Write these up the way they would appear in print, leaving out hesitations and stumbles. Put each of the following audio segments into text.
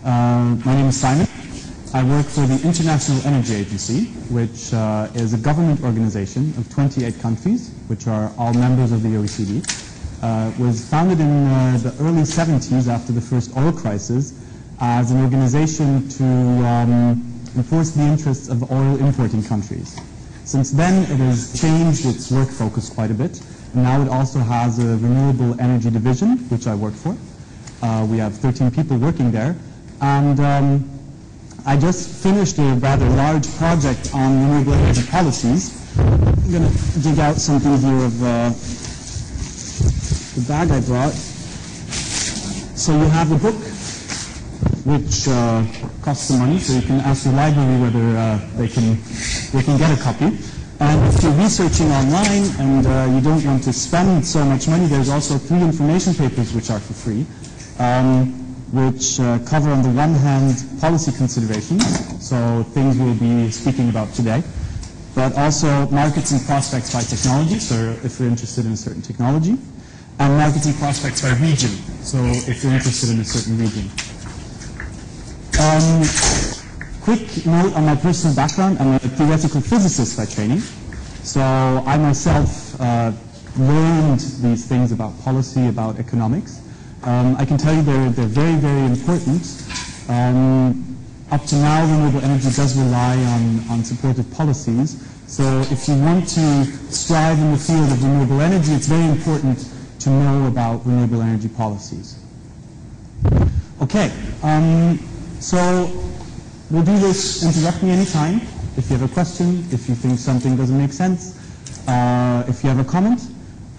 My name is Simon. I work for the International Energy Agency, which is a government organization of 28 countries, which are all members of the OECD. Was founded in the early 70s after the first oil crisis as an organization to enforce the interests of oil importing countries. Since then, it has changed its work focus quite a bit. And now it also has a renewable energy division, which I work for. We have 13 people working there. And I just finished a rather large project on renewable energy policies. I'm going to dig out something here of the bag I brought. So you have a book, which costs some money, so you can ask the library whether they can get a copy. And if you're researching online and you don't want to spend so much money, there's also 3 information papers which are for free, which cover on the one hand policy considerations, so things we'll be speaking about today, but also markets and prospects by technology, so if you're interested in a certain technology, and markets and prospects by region, so if you're interested in a certain region. Quick note on my personal background. I'm a theoretical physicist by training. So I myself learned these things about policy, about economics. I can tell you they're very, very important. Up to now, renewable energy does rely on supportive policies. So if you want to strive in the field of renewable energy, it's very important to know about renewable energy policies. Okay. So we'll do this, interrupt me anytime, if you have a question, if you think something doesn't make sense, if you have a comment,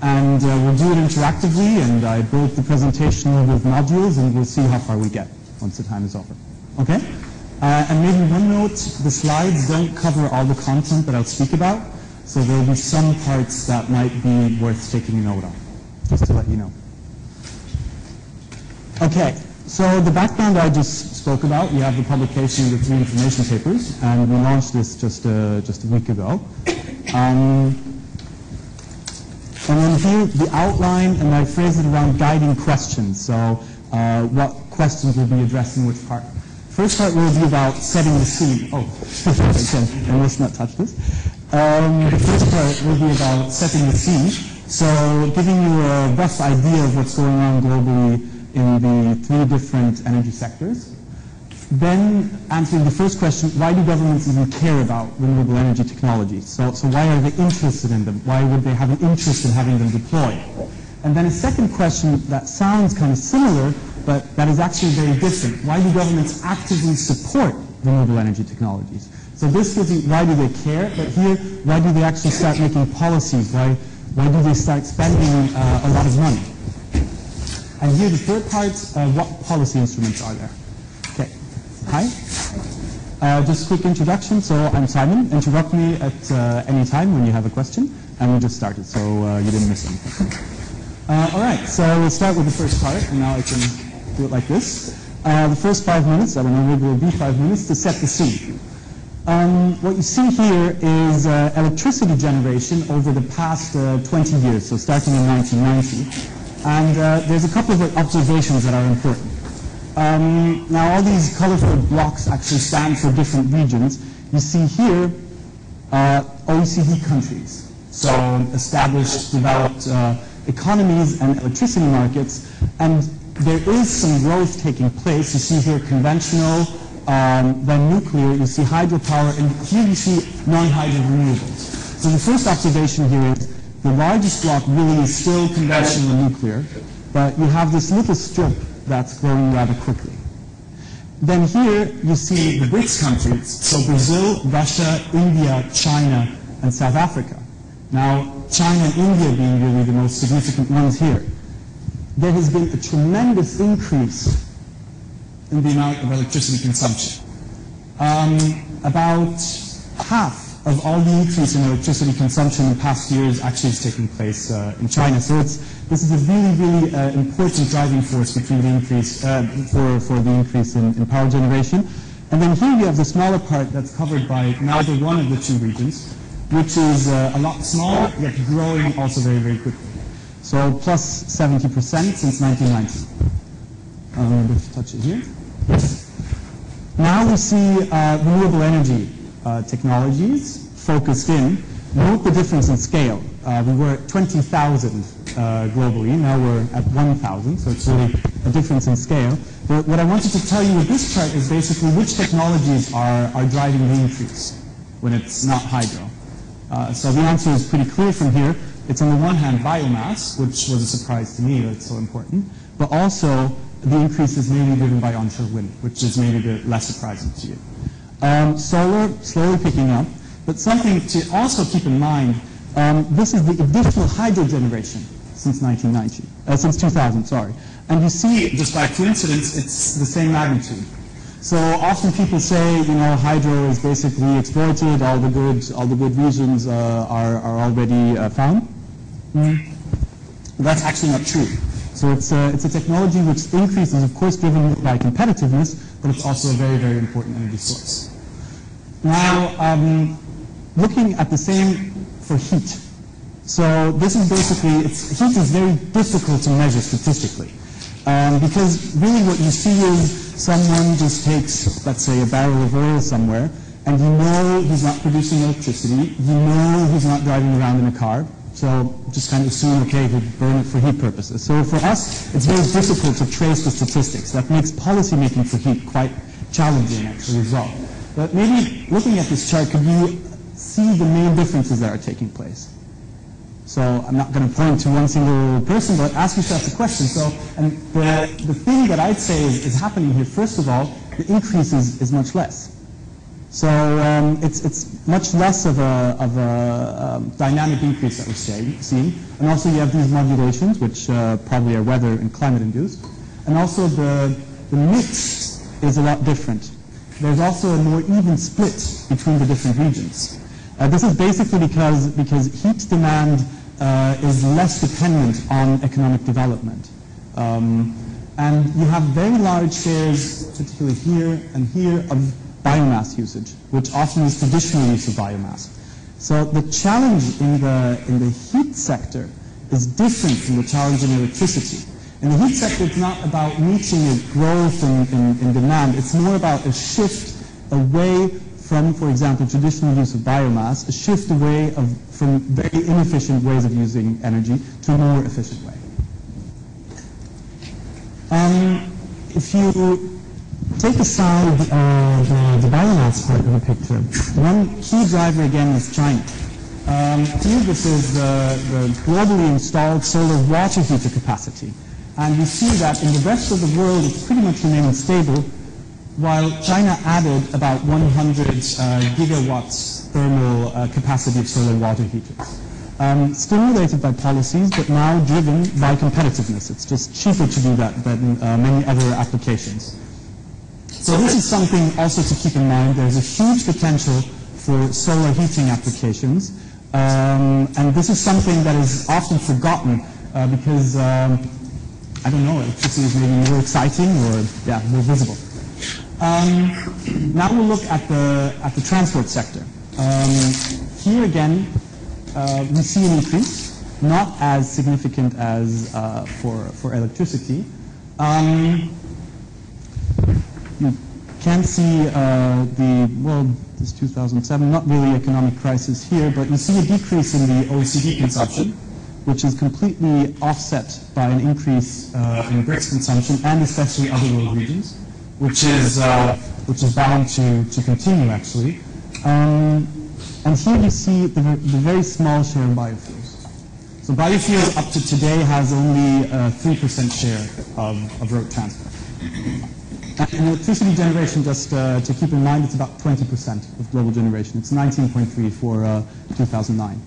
and we'll do it interactively, and I built the presentation with modules, and we'll see how far we get once the time is over. Okay? And maybe one note, the slides don't cover all the content that I'll speak about, so there'll be some parts that might be worth taking a note of, just to let you know. Okay. So the background I just spoke about, you have the publication of the 3 information papers, and we launched this just a week ago. And then here, the outline, and I phrase it around guiding questions. So what questions we'll be addressing which part. First part will be about setting the scene. Oh, I must not touch this. The first part will be about setting the scene. So giving you a rough idea of what's going on globally in the 3 different energy sectors. Then answering the first question, why do governments even care about renewable energy technologies? So why are they interested in them? Why would they have an interest in having them deployed? And then a second question that sounds kind of similar, but that is actually very different. Why do governments actively support renewable energy technologies? So this gives you why do they care, but here, why do they actually start making policies? Why do they start spending a lot of money? And here, the third part, what policy instruments are there? Okay. Hi. Just a quick introduction. So I'm Simon. Interrupt me at any time when you have a question. And we just started, so you didn't miss anything. All right. So we'll start with the first part. And now I can do it like this. The first 5 minutes, I don't know, maybe it will be 5 minutes to set the scene. What you see here is electricity generation over the past 20 years, so starting in 1990. And there's a couple of observations that are important. Now, all these colorful blocks actually stand for different regions. You see here OECD countries, so established, developed economies and electricity markets. And there is some growth taking place. You see here conventional, then nuclear, you see hydropower, and here you see non-hydro renewables. So the first observation here is the largest block really is still conventional and nuclear, but you have this little strip that's growing rather quickly. Then here you see the BRICS countries, so Brazil, Russia, India, China, and South Africa. Now, China and India being really the most significant ones here. There has been a tremendous increase in the amount of electricity consumption. About half of all the increase in electricity consumption in past years actually is taking place in China. So this is a really, really important driving force between the increase for the increase in power generation. And then here you have the smaller part that's covered by neither one of the 2 regions, which is a lot smaller, yet growing also very, very quickly. So plus 70% since 1990. Let's touch it here. Now we see renewable energy technologies focused in. Note the difference in scale. We were at 20,000 globally, now we're at 1,000, so it's really a difference in scale. But what I wanted to tell you with this chart is basically which technologies are driving the increase when it's not hydro. So the answer is pretty clear from here. It's on the one hand biomass, which was a surprise to me that it's so important, but also the increase is mainly driven by onshore wind, which is maybe a bit less surprising to you. Solar, slowly picking up, but something to also keep in mind, this is the additional hydro generation since 2000, sorry. And you see, just by coincidence, it's the same magnitude. So often people say, you know, hydro is basically exploited, all the good regions are already found. That's actually not true. So it's a technology which increases, of course, driven by competitiveness, but it's also a very, very important energy source. Now, looking at the same for heat. So this is basically, heat is very difficult to measure statistically. Because really what you see is someone just takes, let's say, a barrel of oil somewhere, and you know he's not producing electricity, you know he's not driving around in a car, so just kind of assume, okay, he'll burn it for heat purposes. So for us, it's very difficult to trace the statistics. That makes policy making for heat quite challenging, actually, as well. But maybe looking at this chart, could you see the main differences that are taking place? So I'm not going to point to one single person, but ask yourself the question. So, and the thing that I'd say is happening here, first of all, the increase is much less. So it's much less of a dynamic increase that we're seeing. And also you have these modulations, which probably are weather and climate induced. And also the mix is a lot different. There's also a more even split between the different regions. This is basically because heat demand is less dependent on economic development. And you have very large shares, particularly here and here, of biomass usage, which often is traditional use of biomass. So the challenge in the heat sector is different from the challenge in electricity. In the heat sector, it's not about meeting a growth in demand. It's more about a shift away from, for example, traditional use of biomass, a shift away from very inefficient ways of using energy to a more efficient way. If you take aside the biomass part of the picture, one key driver again is China. Here this is the globally installed solar water heater capacity. And you see that in the rest of the world it's pretty much remaining stable, while China added about 100 gigawatts thermal capacity of solar water heaters. Stimulated by policies, but now driven by competitiveness. It's just cheaper to do that than many other applications. So this is something also to keep in mind. There's a huge potential for solar heating applications. And this is something that is often forgotten because, I don't know, electricity is maybe more exciting or more visible. Now we'll look at the transport sector. Here again, we see an increase, not as significant as for electricity. You can see this 2007, not really economic crisis here, but you see a decrease in the OECD consumption, which is completely offset by an increase in BRICS consumption and especially other world regions, which is bound to continue actually. And here you see the very small share of biofuels. So biofuels up to today has only a 3% share of road transport. And electricity generation, just to keep in mind, it's about 20% of global generation. It's 19.3 for 2009.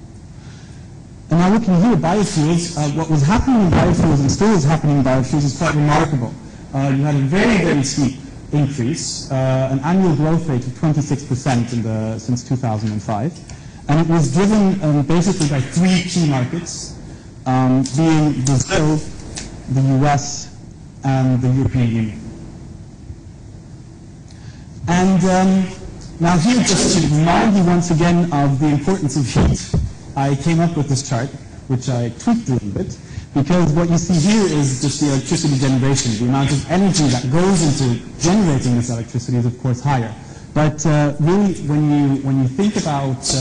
And now looking here at biofuels, what was happening in biofuels and still is happening in biofuels is quite remarkable. You had a very, very steep increase, an annual growth rate of 26% since 2005. And it was driven basically by three key markets, being Brazil, the US, and the European Union. And now here, just to remind you once again of the importance of heat, I came up with this chart, which I tweaked a little bit. Because what you see here is just the electricity generation. The amount of energy that goes into generating this electricity is, of course, higher. But really, when you think about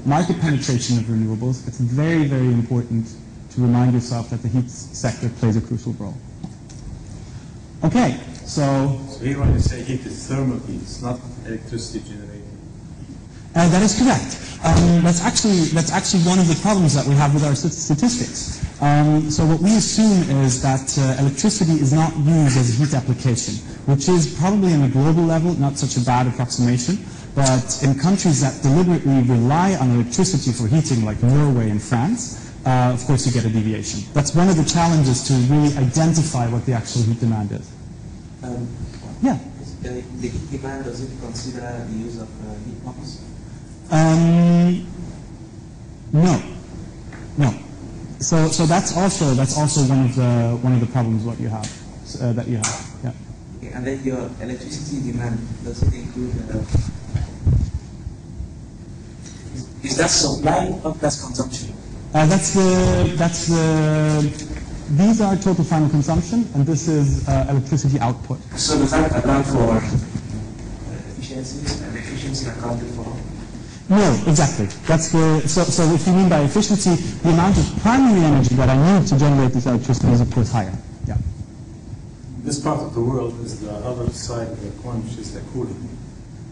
market penetration of renewables, it's very, very important to remind yourself that the heat sector plays a crucial role. Okay, so here when you say heat, it's thermal heat, it's not electricity generated. That is correct. That's actually one of the problems that we have with our statistics. So what we assume is that electricity is not used as a heat application, which is probably on a global level not such a bad approximation, but in countries that deliberately rely on electricity for heating, like Norway and France, of course you get a deviation. That's one of the challenges to really identify what the actual heat demand is. Yeah? The heat demand, does it consider the use of heat pumps? No. So that's also one of the problems what you have that you have. Yeah. Okay, and then your electricity demand, does it include is that supply or that's consumption? These are total final consumption, and this is electricity output. So does that account for efficiencies and efficiency accounted for? No, exactly. That's so if you mean by efficiency, the amount of primary energy that I need to generate this electricity is, of course, higher. Yeah. This part of the world is the other side of the coin, which is the cooling.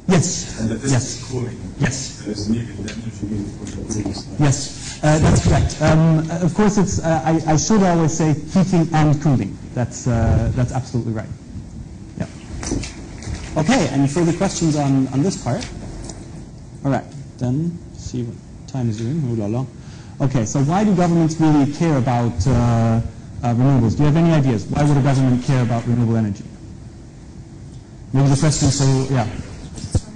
Yes. And that this is cooling. Yes. There is needed energy needed for the cooling. Yes, that's correct. Of course, it's I should always say heating and cooling. That's absolutely right. Yeah. Okay. Any further questions on this part? All right. Then see what time is doing. Oh la la. Okay. So why do governments really care about renewables? Do you have any ideas? Why would a government care about renewable energy? Maybe the question is so yeah.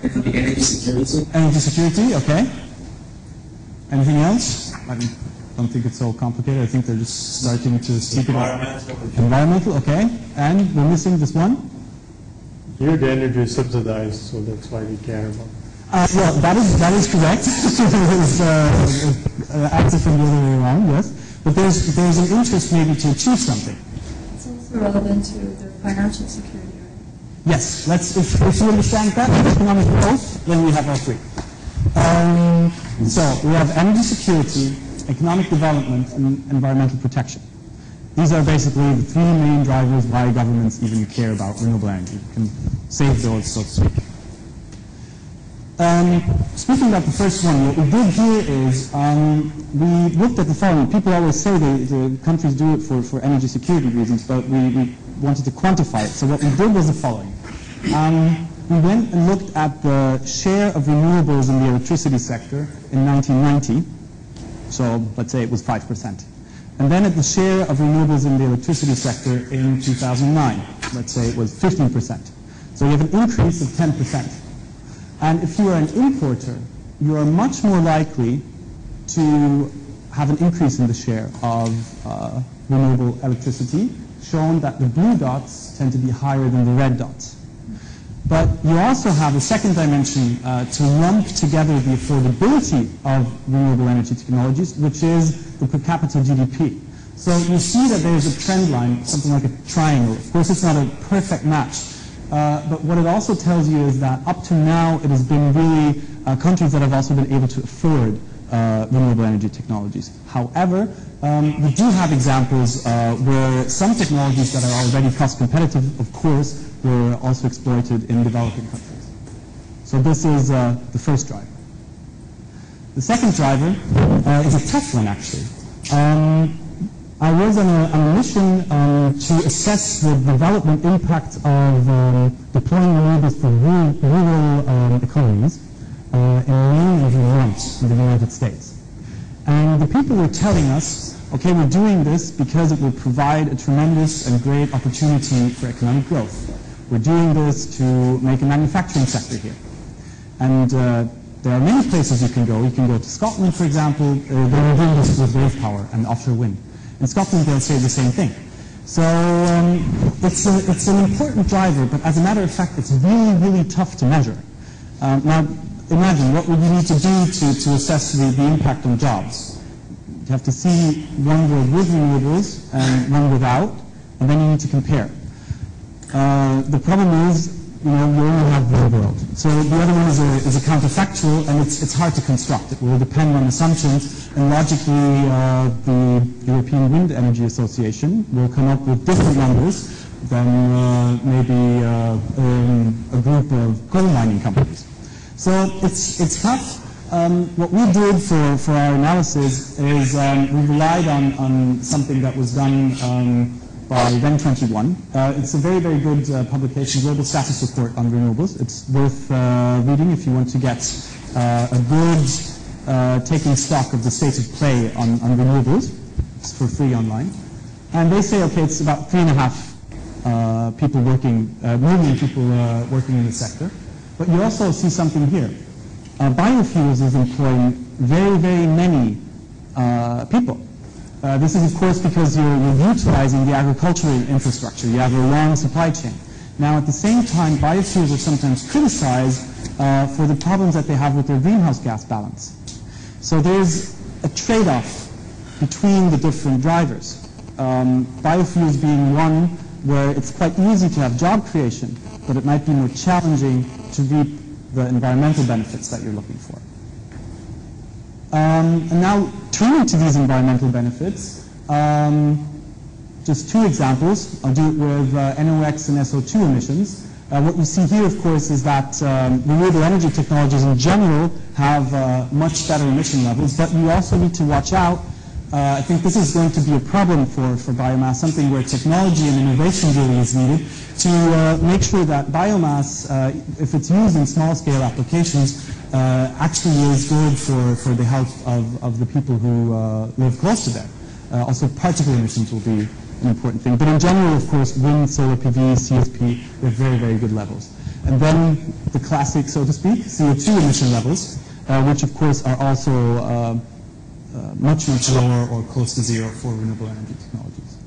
Energy security. Energy security, okay. Anything else? I don't think it's so complicated. I think they're just starting to speak about environmental, okay. And we're missing this one? Here the energy is subsidized, so that's why we care about it. Well, that is correct. It's active from the other way around, yes. But there's an interest maybe to achieve something. It's also relevant to the financial security, right? Yes, if you understand that, economic growth, then we have all three. So we have energy security, economic development, and environmental protection. These are basically the three main drivers why governments even care about renewable energy. You can save those, so to speak. Speaking about the first one, what we did here is we looked at the following. People always say the countries do it for energy security reasons, but we wanted to quantify it. So what we did was the following. We went and looked at the share of renewables in the electricity sector in 1990. So let's say it was 5%. And then at the share of renewables in the electricity sector in 2009. Let's say it was 15%. So you have an increase of 10%. And if you are an importer, you are much more likely to have an increase in the share of renewable electricity, shown that the blue dots tend to be higher than the red dots. But you also have a second dimension to lump together the affordability of renewable energy technologies, which is the per capita GDP. So you see that there's a trend line, something like a triangle. Of course, it's not a perfect match. But what it also tells you is that up to now, it has been really countries that have also been able to afford renewable energy technologies. However, we do have examples where some technologies that are already cost competitive, of course, were also exploited in developing countries. So this is the first driver. The second driver is a tough one, actually. I was on a mission to assess the development impact of deploying renewables for rural economies in Maine and Vermont in the United States. And the people were telling us, okay, we're doing this because it will provide a tremendous and great opportunity for economic growth. We're doing this to make a manufacturing sector here. And there are many places you can go. You can go to Scotland, for example. They're doing this with wave power and offshore wind. In Scotland, they'll say the same thing. So it's an important driver, but as a matter of fact, it's really, really tough to measure. Now, imagine, what would you need to do to assess the impact on jobs? You have to see one world with renewables and one without, and then you need to compare. The problem is, you only have one world. So the other one is a counterfactual, and it's hard to construct. It will depend on assumptions, and logically the European Wind Energy Association will come up with different numbers than maybe a group of coal mining companies. So it's tough. What we did for our analysis is we relied on something that was done by REN21. It's a very, very good publication, Global Status Report on Renewables. It's worth reading if you want to get a good taking stock of the state of play on renewables. It's for free online. And they say, okay, it's about 3.5 people working, million people working in the sector. But you also see something here. Biofuels is employing very, very many people. This is, of course, because you're utilizing the agricultural infrastructure. You have a long supply chain. Now, at the same time, biofuels are sometimes criticized for the problems that they have with their greenhouse gas balance. So there's a trade-off between the different drivers. Biofuels being one where it's quite easy to have job creation, but it might be more challenging to reap the environmental benefits that you're looking for. And now, turning to these environmental benefits, just two examples. I'll do it with NOx and SO2 emissions. What you see here, of course, is that renewable energy technologies in general have much better emission levels, but you also need to watch out. I think this is going to be a problem for biomass, something where technology and innovation really is needed to make sure that biomass, if it's used in small-scale applications, actually is good for the health of the people who live close to there. Also, particle emissions will be an important thing. But in general, of course, wind, solar PV, CSP, they're very, very good levels. And then the classic, so to speak, CO2 emission levels, which, of course, are also much, much lower or close to zero for renewable energy technologies.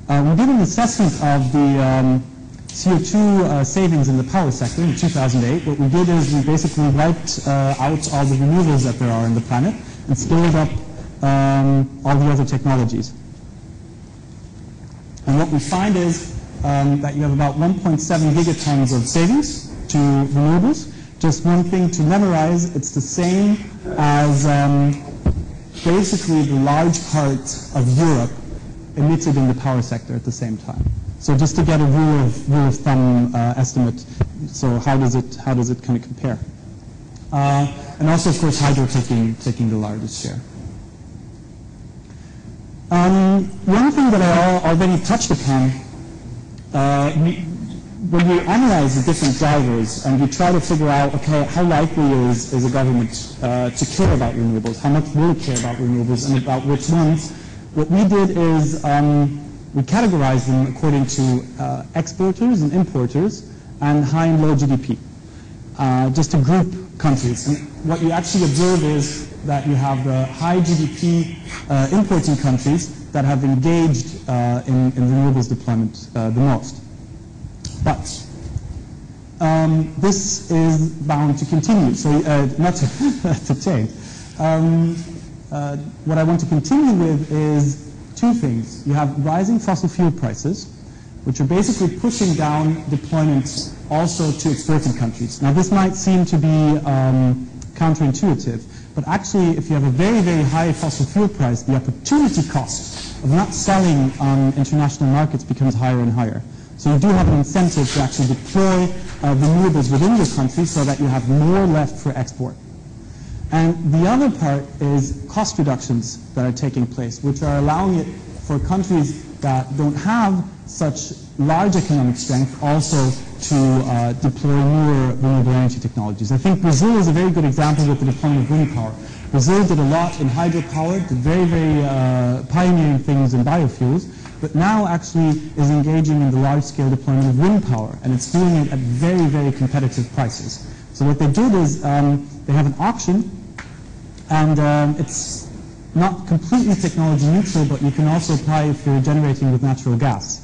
We did an assessment of the CO2 savings in the power sector in 2008. What we did is we basically wiped out all the renewables that there are on the planet and scaled up all the other technologies. And what we find is that you have about 1.7 gigatons of savings to renewables. Just one thing to memorize, it's the same as basically the large part of Europe emitted in the power sector at the same time. So just to get a rule of thumb estimate, so how does it kind of compare? And also, of course, hydro taking the largest share. One thing that I already touched upon, when you analyze the different drivers and you try to figure out, okay, how likely is a government to care about renewables? How much will it care about renewables and about which ones? What we did is we categorized them according to exporters and importers and high and low GDP, just to group countries. And what you actually observe is that you have the high GDP importing countries that have engaged in renewables deployment the most. But this is bound to continue, so not to change. What I want to continue with is two things. You have rising fossil fuel prices, which are basically pushing down deployments also to exporting countries. Now, this might seem to be counterintuitive, but actually, if you have a very, very high fossil fuel price, the opportunity cost of not selling on international markets becomes higher and higher. So you do have an incentive to actually deploy renewables within your country so that you have more left for export. And the other part is cost reductions that are taking place, which are allowing it for countries that don't have such large economic strength also to deploy newer renewable energy technologies. I think Brazil is a very good example with the deployment of wind power. Brazil did a lot in hydropower, did very, very pioneering things in biofuels, but now actually is engaging in the large-scale deployment of wind power, and it's doing it at very, very competitive prices. So what they did is they have an auction, and it's not completely technology neutral, but you can also apply if you're generating with natural gas.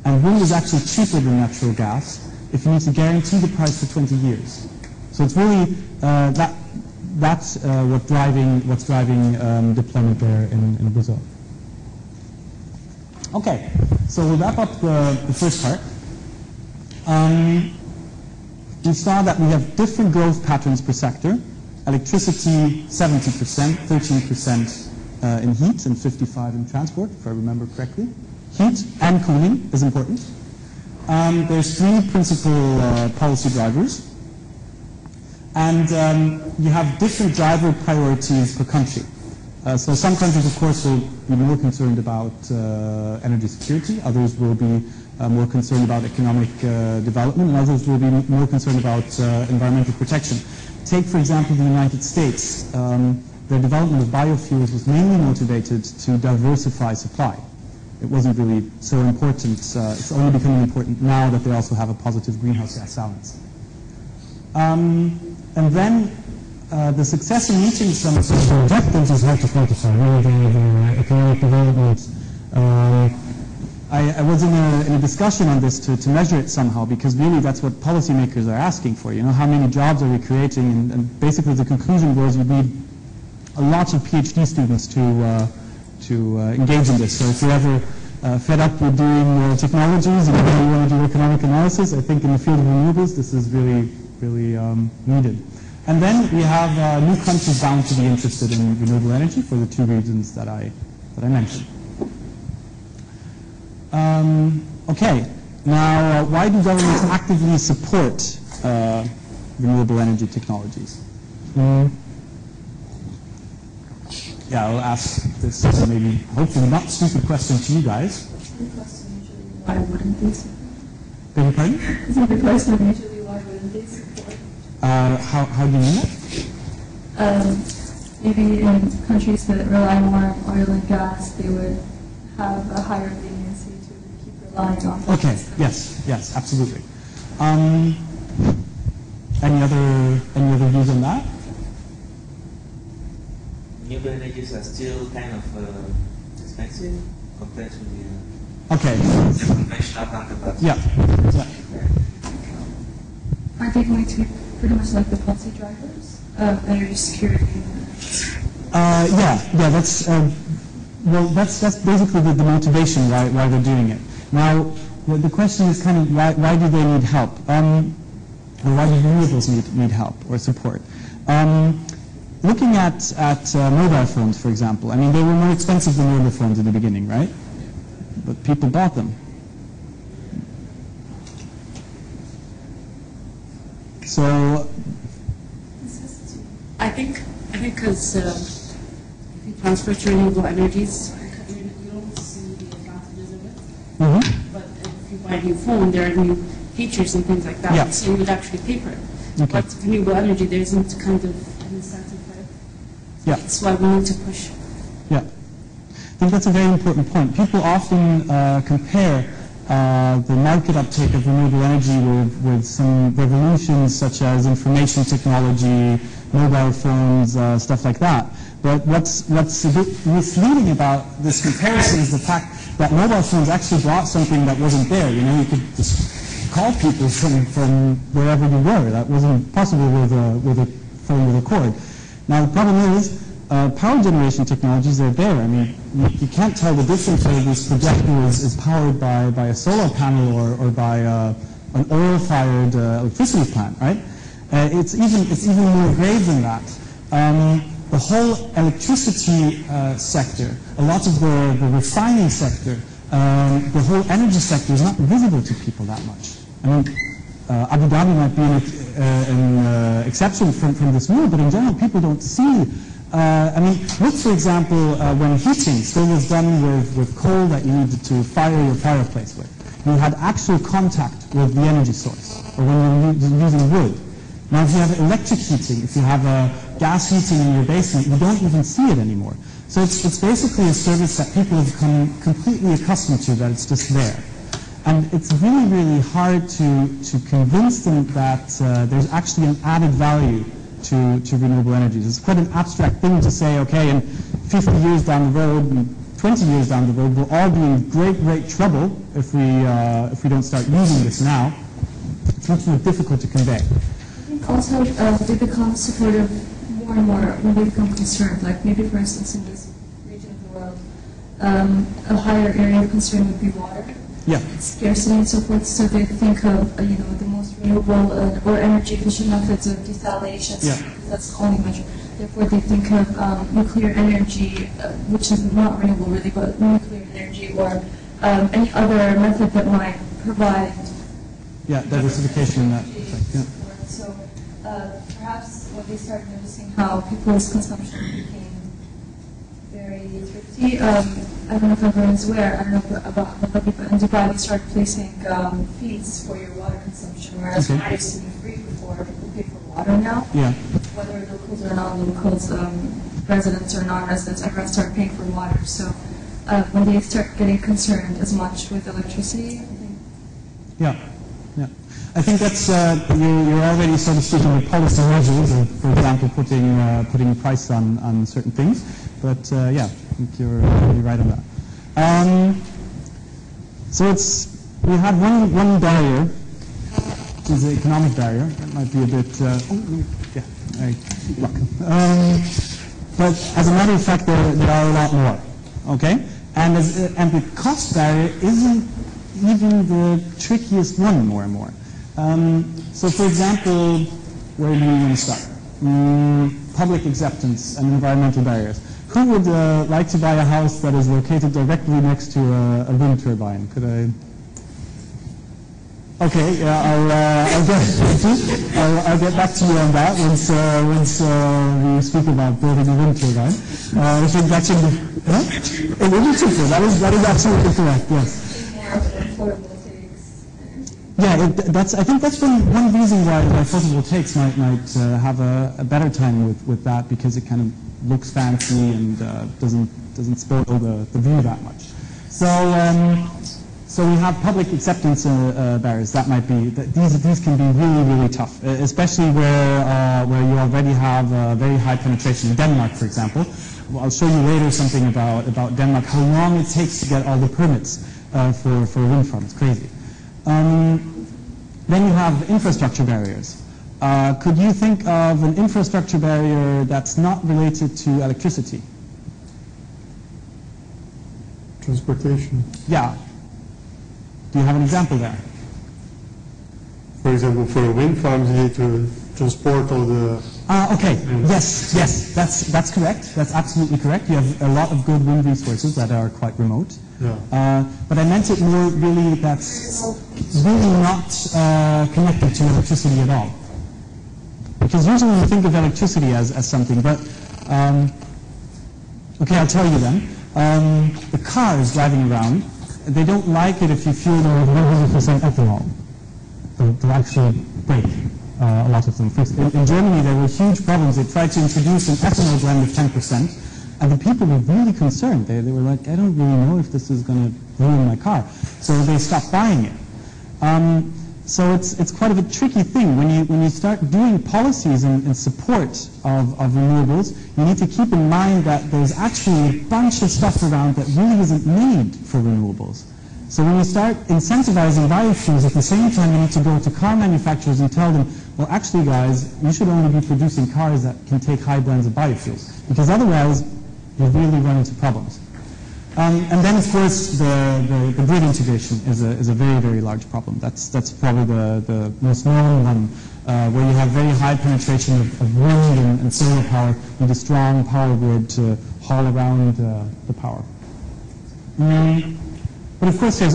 And wind is actually cheaper than natural gas if you need to guarantee the price for 20 years. So it's really, that that's what's driving deployment there in Brazil. Okay, so we'll wrap up the first part. We saw that we have different growth patterns per sector. Electricity, 70%, 13% in heat, and 55% in transport, if I remember correctly. Heat and cooling is important. There's three principal policy drivers. And you have different driver priorities per country. So some countries, of course, will be more concerned about energy security. Others will be more concerned about economic development, and others will be more concerned about environmental protection. Take, for example, the United States. The development of biofuels was mainly motivated to diversify supply. It wasn't really so important. It's only becoming important now that they also have a positive greenhouse gas balance. And then the success in meeting some of the objectives is hard to quantify. The economic development. I was in a discussion on this to measure it somehow, because really that's what policymakers are asking for. You know, how many jobs are we creating? And basically the conclusion was you need a lot of PhD students to engage in this. So if you're ever fed up with doing technologies and you want to do economic analysis, I think in the field of renewables this is really needed. And then we have new countries bound to be interested in renewable energy for the two reasons that I mentioned. Okay, now why do governments actively support renewable energy technologies? Yeah, I'll ask this maybe, hopefully not stupid question to you guys. Why wouldn't they support? Beg your pardon? Isn't the question usually why wouldn't they support? How do you mean that? Maybe in countries that rely more on oil and gas, they would have a higher leniency to keep relying on that. Okay, yes, absolutely. Any other views on that? Renewable energies are still kind of expensive compared to the conventional counterparts. Yeah. Aren't they going to be pretty much like the policy drivers of energy security? That's basically the motivation why they're doing it. Now, the question is kind of why do they need help? Or why do renewables need help or support? Looking at mobile phones, for example, I mean, they were more expensive than normal phones in the beginning, right? But people bought them. So, I think because if you transfer to renewable energies, you don't see the advantages of it. But if you buy a new phone, there are new features and things like that. Yeah. So you would actually pay for it. Okay. But renewable energy, there isn't kind of an incentive for it. So Yeah. that's why we need to push. Yeah. I think that's a very important point. People often compare the market uptake of renewable energy with some revolutions such as information technology, mobile phones, stuff like that. But what's a bit misleading about this comparison is the fact that mobile phones actually brought something that wasn't there. You know, you could just call people from wherever you were. That wasn't possible with a phone with a cord. Now the problem is, power generation technologies are there. I mean, you can't tell the difference whether this projector is powered by a solar panel or by an oil-fired electricity plant, right? It's even more grave than that. The whole electricity sector, a lot of the refining sector, the whole energy sector is not visible to people that much. I mean, Abu Dhabi might be an exception from this rule, but in general, people don't see. I mean, look, for example, when heating still was done with coal that you needed to fire your fireplace with. You had actual contact with the energy source, or when you were using wood. Now, if you have electric heating, if you have gas heating in your basement, you don't even see it anymore. So it's basically a service that people have become completely accustomed to, that it's just there. And it's really, really hard to convince them that there's actually an added value to renewable energies. It's quite an abstract thing to say, okay, in 50 years down the road, and 20 years down the road, we'll all be in great trouble if we don't start using this now. It's much more difficult to convey. Also, they become supportive more more and more, when they become concerned, like maybe for instance in this region of the world, a higher area of concern would be water, scarcity and so forth. So they think of the most renewable or energy efficient methods of desalination. Because that's the only measure. Therefore, they think of nuclear energy, which is not renewable really, but nuclear energy or any other method that might provide diversification in that effect. So perhaps when they start noticing how people's consumption became very thrifty, I don't know if everyone is aware, I don't know about people in Dubai, they started placing fees for your water consumption, whereas water used to be free before, people pay for water now. Whether locals or non-locals, residents or non-residents, everyone started paying for water. So when they start getting concerned as much with electricity, I think. I think that's you're already sort of speaking with policy measures, of, for example, putting a price on certain things. But I think you're right on that. So we had one barrier, which is the economic barrier. That might be a bit. But as a matter of fact, there are a lot more. Okay, and the cost barrier isn't even the trickiest one more and more. So for example, where do we want to start? Public acceptance and environmental barriers. Who would like to buy a house that is located directly next to a wind turbine? Could I? Okay, I'll get back to you on that once we speak about building a wind turbine. I think that should be. It will be cheaper. That is absolutely correct. Yes. I think that's one reason why photovoltaics might have a better time with that, because it kind of looks fancy and doesn't spoil the view that much. So we have public acceptance barriers. That might be these can be really tough, especially where you already have very high penetration. In Denmark, for example, I'll show you later something about Denmark. How long it takes to get all the permits for a wind farm. It's crazy. Then you have infrastructure barriers. Could you think of an infrastructure barrier that's not related to electricity? Transportation. Yeah. Do you have an example there? For example, for wind farms, you need to transport all the... Okay. Yes. That's correct. That's absolutely correct. You have a lot of good wind resources that are quite remote. But I meant it more really that's really not connected to electricity at all. Because usually we think of electricity as something, but okay, I'll tell you then. The cars driving around, they don't like it if you fuel them with 100% ethanol. They'll actually break, a lot of them. In Germany, there were huge problems. They tried to introduce an ethanol blend of 10%, and the people were really concerned. They were like, I don't really know if this is going to ruin my car. So they stopped buying it. So it's quite of a tricky thing. When you start doing policies in support of renewables, you need to keep in mind that there's actually a bunch of stuff around that really isn't made for renewables. So when you start incentivizing biofuels, at the same time you need to go to car manufacturers and tell them, well, actually, guys, you should only be producing cars that can take high blends of biofuels, because otherwise you really run into problems. And then, of course, the grid integration is a very large problem. That's probably the most known one, where you have very high penetration of wind and solar power. You need a strong power grid to haul around the power. But of course, there's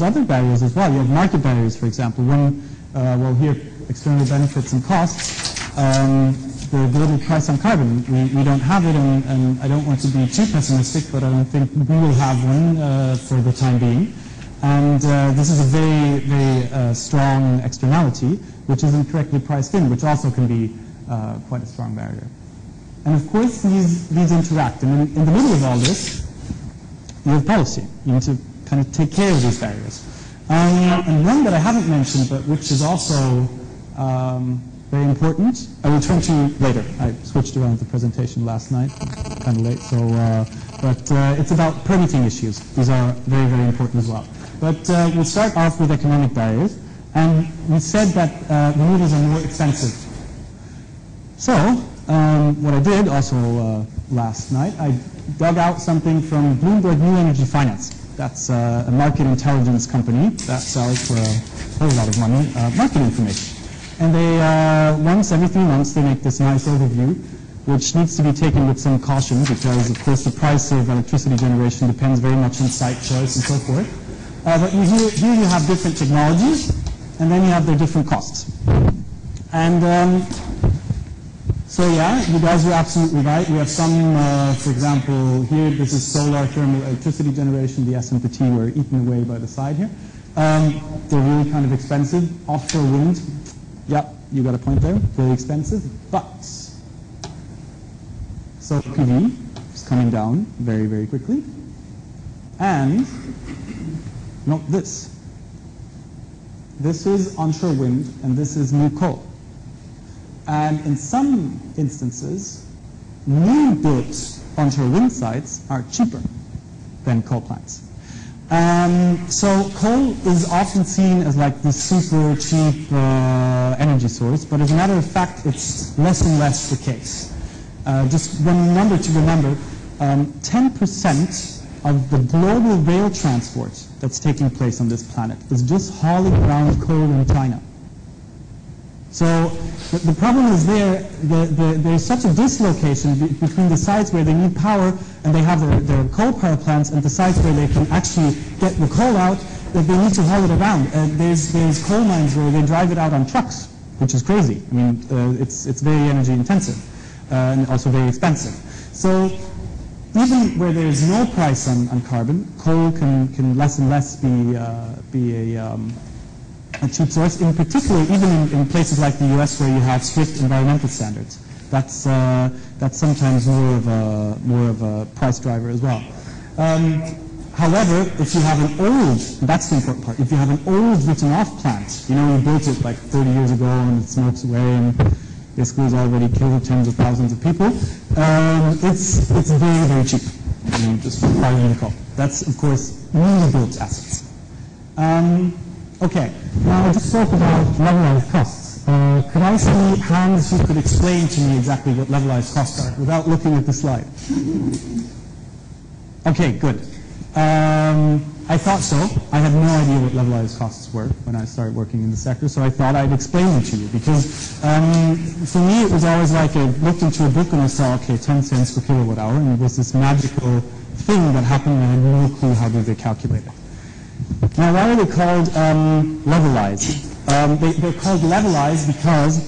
other barriers as well. You have market barriers, for example. Well, here, external benefits and costs. The global price on carbon. We don't have it, and I don't want to be too pessimistic, but I don't think we will have one for the time being. And this is a very strong externality, which isn't correctly priced in, which also can be quite a strong barrier. And of course, these interact. And in the middle of all this, you have policy. You need to kind of take care of these barriers. And one that I haven't mentioned, but which is also very important, I will turn to later. I switched around the presentation last night, kind of late, so, but it's about permitting issues. These are very important as well. But we'll start off with economic barriers, and we said that renewables are more expensive. So, what I did also last night, I dug out something from Bloomberg New Energy Finance. That's a market intelligence company that sells for a whole lot of money market information. And they, once every 3 months, they make this nice overview, which needs to be taken with some caution because, of course, the price of electricity generation depends very much on site choice and so forth. But here you have different technologies, and then you have their different costs. And so yeah, you guys are absolutely right. We have some, for example, here, this is solar thermal electricity generation. The S and the T were eaten away by the side here. They're really kind of expensive. Offshore wind, yeah, you got a point there, very expensive. But solar PV is coming down very, very quickly. And note this. This is onshore wind, and this is new coal. And in some instances, new built onshore wind sites are cheaper than coal plants. So coal is often seen as like the super cheap energy source, but as a matter of fact, it's less and less the case. Just one number to remember, 10% of the global rail transport that's taking place on this planet is just hauling around coal in China. So the problem is there's such a dislocation between the sites where they need power and they have their coal power plants and the sites where they can actually get the coal out that they need to haul it around. There's coal mines where they drive it out on trucks, which is crazy. I mean, it's very energy intensive and also very expensive. So even where there is no price on carbon, coal can less and less be a cheap source, in particular even in places like the US where you have strict environmental standards. That's sometimes more of a price driver as well. However, if you have an old, that's the important part, if you have an old written off plant, you know, you built it like 30 years ago and it smokes away and basically has already killed tens of thousands of people, it's very, very cheap, you know, just for firing the coal. That's, of course, newly built assets. Okay, now I just spoke about levelized costs. Could I see hands who could explain to me exactly what levelized costs are without looking at the slide? Okay, good. I thought so. I had no idea what levelized costs were when I started working in the sector, so I thought I'd explain them to you because for me it was always like I looked into a book and I saw, okay, 10 cents per kilowatt hour, and it was this magical thing that happened and I had no clue how did they calculate it. Now, why are they called levelized? They're called levelized because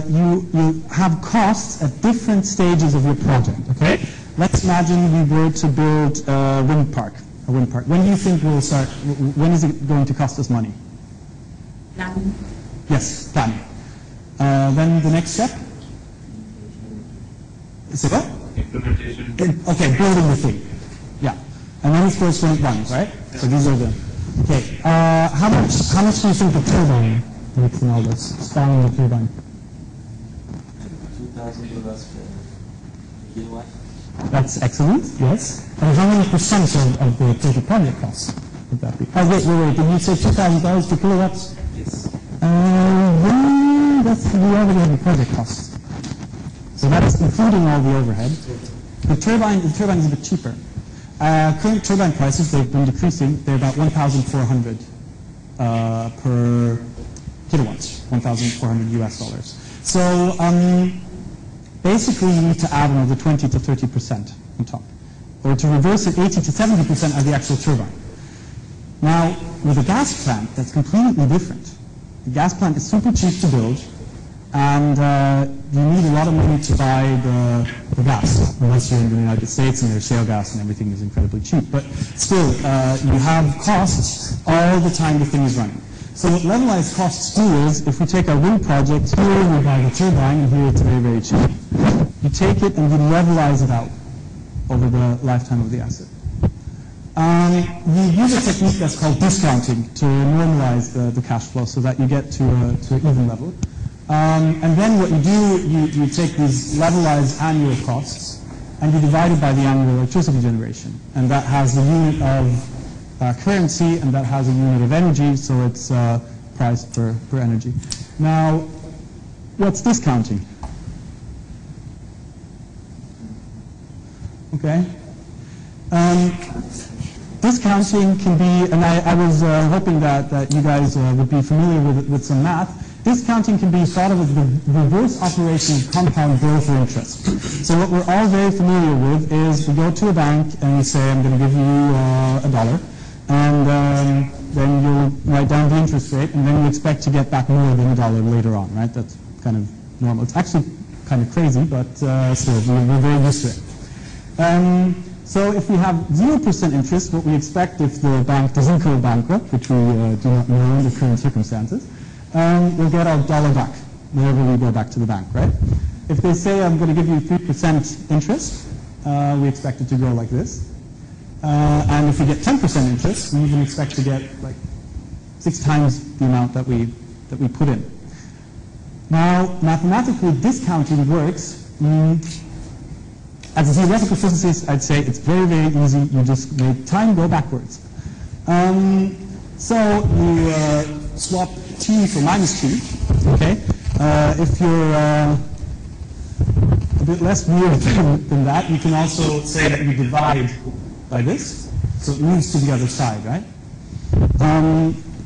you have costs at different stages of your project, okay? Let's imagine we were to build a wind park. When do you think we'll start, when is it going to cost us money? Planning. Yes, planning. Then the next step? Is it what? Implementation. Okay, building the thing. Yeah. And then it's first when it runs, right? So these are the, okay. How much do you think the turbine makes in all this? Spanning the turbine? $2,000 per kilowatt. That's excellent, yes. And how many percent of the total project cost would that be? Oh, wait. Did you say $2,000 per kilowatts? Yes. That's the already have the project cost. So that's including all the overhead. The turbine is a bit cheaper. Current turbine prices, they've been decreasing. They're about 1,400 per kilowatts, 1,400 US dollars. So basically you need to add another 20 to 30% on top. Or to reverse it, 80 to 70% of the actual turbine. Now, with a gas plant, that's completely different. The gas plant is super cheap to build, and you need a lot of money to buy the gas, unless you're in the United States and there's shale gas and everything is incredibly cheap. But still, you have costs all the time the thing is running. So what levelized costs do is, if we take our wind project, here we buy the turbine, and here it's very, very cheap. You take it and you levelize it out over the lifetime of the asset. You use a technique that's called discounting to normalize the cash flow so that you get to an even level. And then what you do, you take these levelized annual costs and you divide it by the annual electricity generation. And that has the unit of currency and that has a unit of energy, so it's price per energy. Now, what's discounting? Okay? Discounting can be, and I was hoping that you guys would be familiar with some math. Discounting can be thought of as the reverse operation of compound growth or interest. So what we're all very familiar with is we go to a bank and we say, I'm going to give you $1, and then you'll write down the interest rate, and then you expect to get back more than $1 later on, right? That's kind of normal. It's actually kind of crazy, but still, we're very used to it. So if we have 0% interest, what we expect if the bank doesn't go bankrupt, which we do not know in the current circumstances, we'll get our $1 back whenever we go back to the bank, right? If they say, I'm going to give you 3% interest, we expect it to go like this. And if we get 10% interest, we even expect to get like 6 times the amount that we put in. Now, mathematically, discounting works. As a theoretical physicist, I'd say it's very, very easy. You just make time go backwards. So you swap t for minus t, okay? If you're a bit less weird than that, you can also say that you divide by this, so it moves to the other side, right?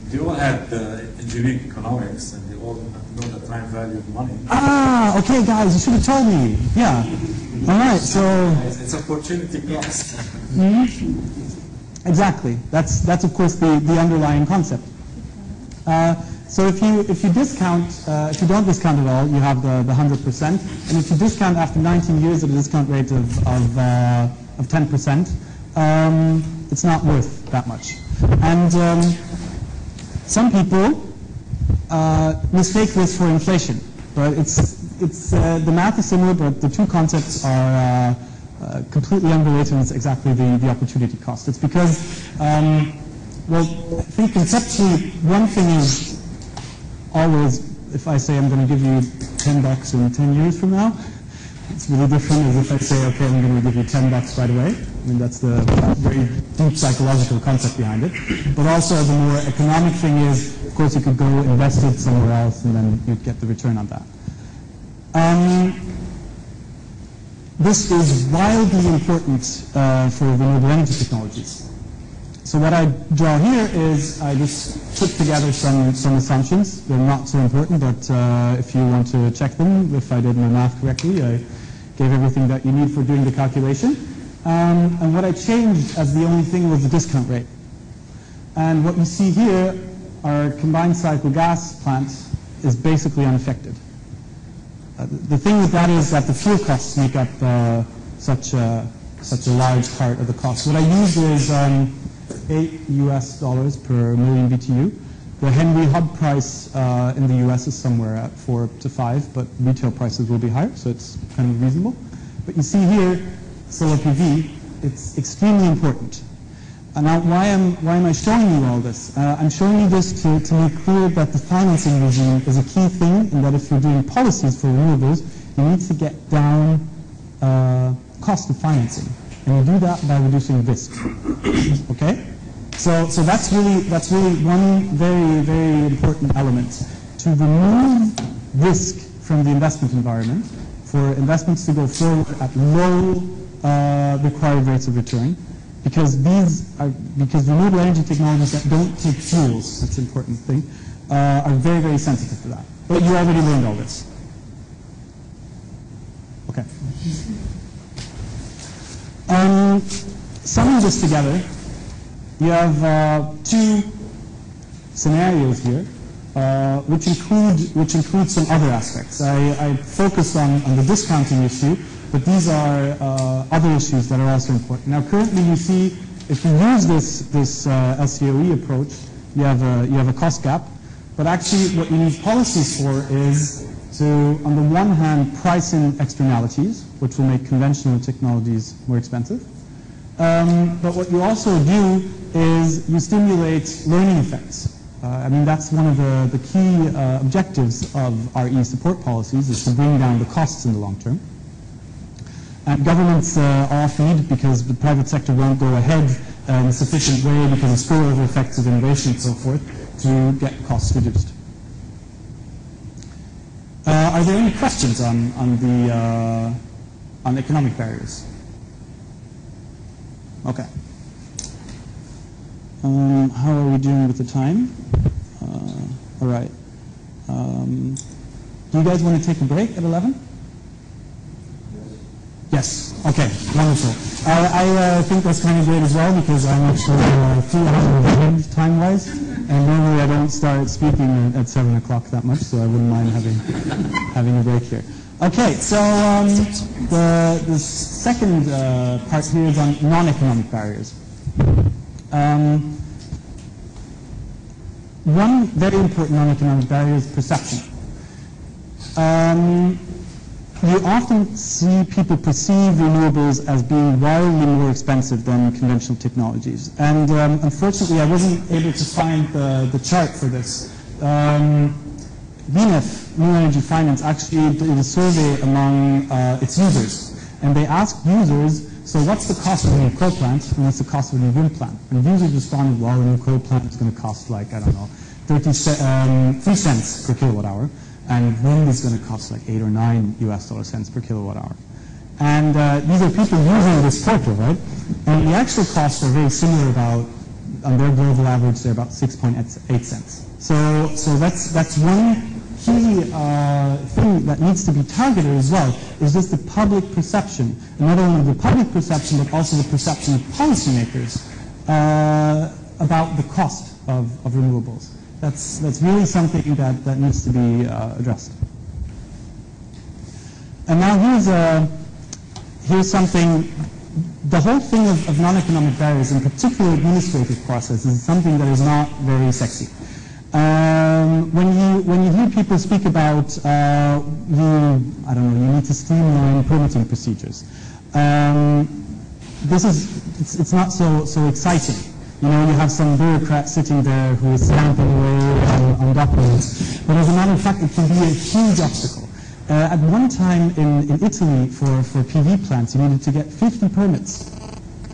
They all had engineering economics, and they all know the time value of money. Ah, okay, guys, you should have told me. Yeah. All right, so it's opportunity cost. Exactly. That's of course the underlying concept. So if you discount, if you don't discount at all, you have the 100%, and if you discount after 19 years at a discount rate of 10%, it's not worth that much. And some people mistake this for inflation, but the math is similar, but the two concepts are completely unrelated, and it's exactly the opportunity cost. It's because, well, I think conceptually, one thing is always, if I say I'm going to give you $10 in 10 years from now, it's really different as if I say, okay, I'm going to give you $10 right away. I mean, that's the very deep psychological concept behind it. But also the more economic thing is, of course, you could go invest it somewhere else and then you'd get the return on that. This is wildly important for renewable energy technologies. So what I draw here is I just put together some assumptions. They're not so important, but if you want to check them, if I did my math correctly, I gave everything that you need for doing the calculation. And what I changed as the only thing was the discount rate. And what you see here, our combined cycle gas plant is basically unaffected. The thing with that is that the fuel costs make up such a large part of the cost. What I used is $8 per million BTU. The Henry Hub price in the US is somewhere at 4 to 5, but retail prices will be higher, so it's kind of reasonable. But you see here, solar PV, it's extremely important. And now, why am I showing you all this? I'm showing you this to make clear that the financing regime is a key thing, and that if you're doing policies for renewables, you need to get down cost of financing, and you do that by reducing risk. Okay? So that's really one very, very important element, to remove risk from the investment environment for investments to go forward at low required rates of return. Because renewable energy technologies that don't take fuels, that's an important thing, are very, very sensitive to that. But you already learned all this. Okay. Summing this together, you have two scenarios here, which include some other aspects. I focused on the discounting issue, but these are other issues that are also important. Now, currently, you see, if you use this LCOE approach, you have a cost gap. But actually, what you need policies for is to, on the one hand, price in externalities, which will make conventional technologies more expensive. But what you also do is you stimulate learning effects. I mean, that's one of the key objectives of RE support policies, is to bring down the costs in the long term. And governments are often needed because the private sector won't go ahead in a sufficient way because of spillover effects of innovation and so forth to get costs reduced. Are there any questions on economic barriers? Okay. How are we doing with the time? All right. Do you guys want to take a break at 11? Yes. Okay. Wonderful. I think that's kind of great as well because I'm actually 2 hours behind time-wise, and normally I don't start speaking at 7 o'clock that much, so I wouldn't mind having a break here. Okay. So the second part here is on non-economic barriers. One very important non-economic barrier is perception. You often see people perceive renewables as being wildly more expensive than conventional technologies. And unfortunately, I wasn't able to find the chart for this. BNEF, New Energy Finance, actually did a survey among its users. And they asked users, so what's the cost of a new coal plant and what's the cost of a new wind plant? And users responded, well, a new coal plant is going to cost like, I don't know, 3 cents per kilowatt hour. And wind is going to cost like $8 or $9 cents per kilowatt hour. And these are people using this portal, right? And the actual costs are very similar about, on their global average, they're about 6.8 cents. So that's one key thing that needs to be targeted as well, is just the public perception. And not only the public perception, but also the perception of policymakers about the cost of renewables. That's really something that needs to be addressed. And now here's something. The whole thing of non-economic barriers, in particular administrative processes, is something that is not very sexy. When you hear people speak about you need to streamline permitting procedures, it's not so exciting. You know, you have some bureaucrat sitting there who is stamping away on documents. But as a matter of fact, it can be a huge obstacle. At one time in Italy for PV plants, you needed to get 50 permits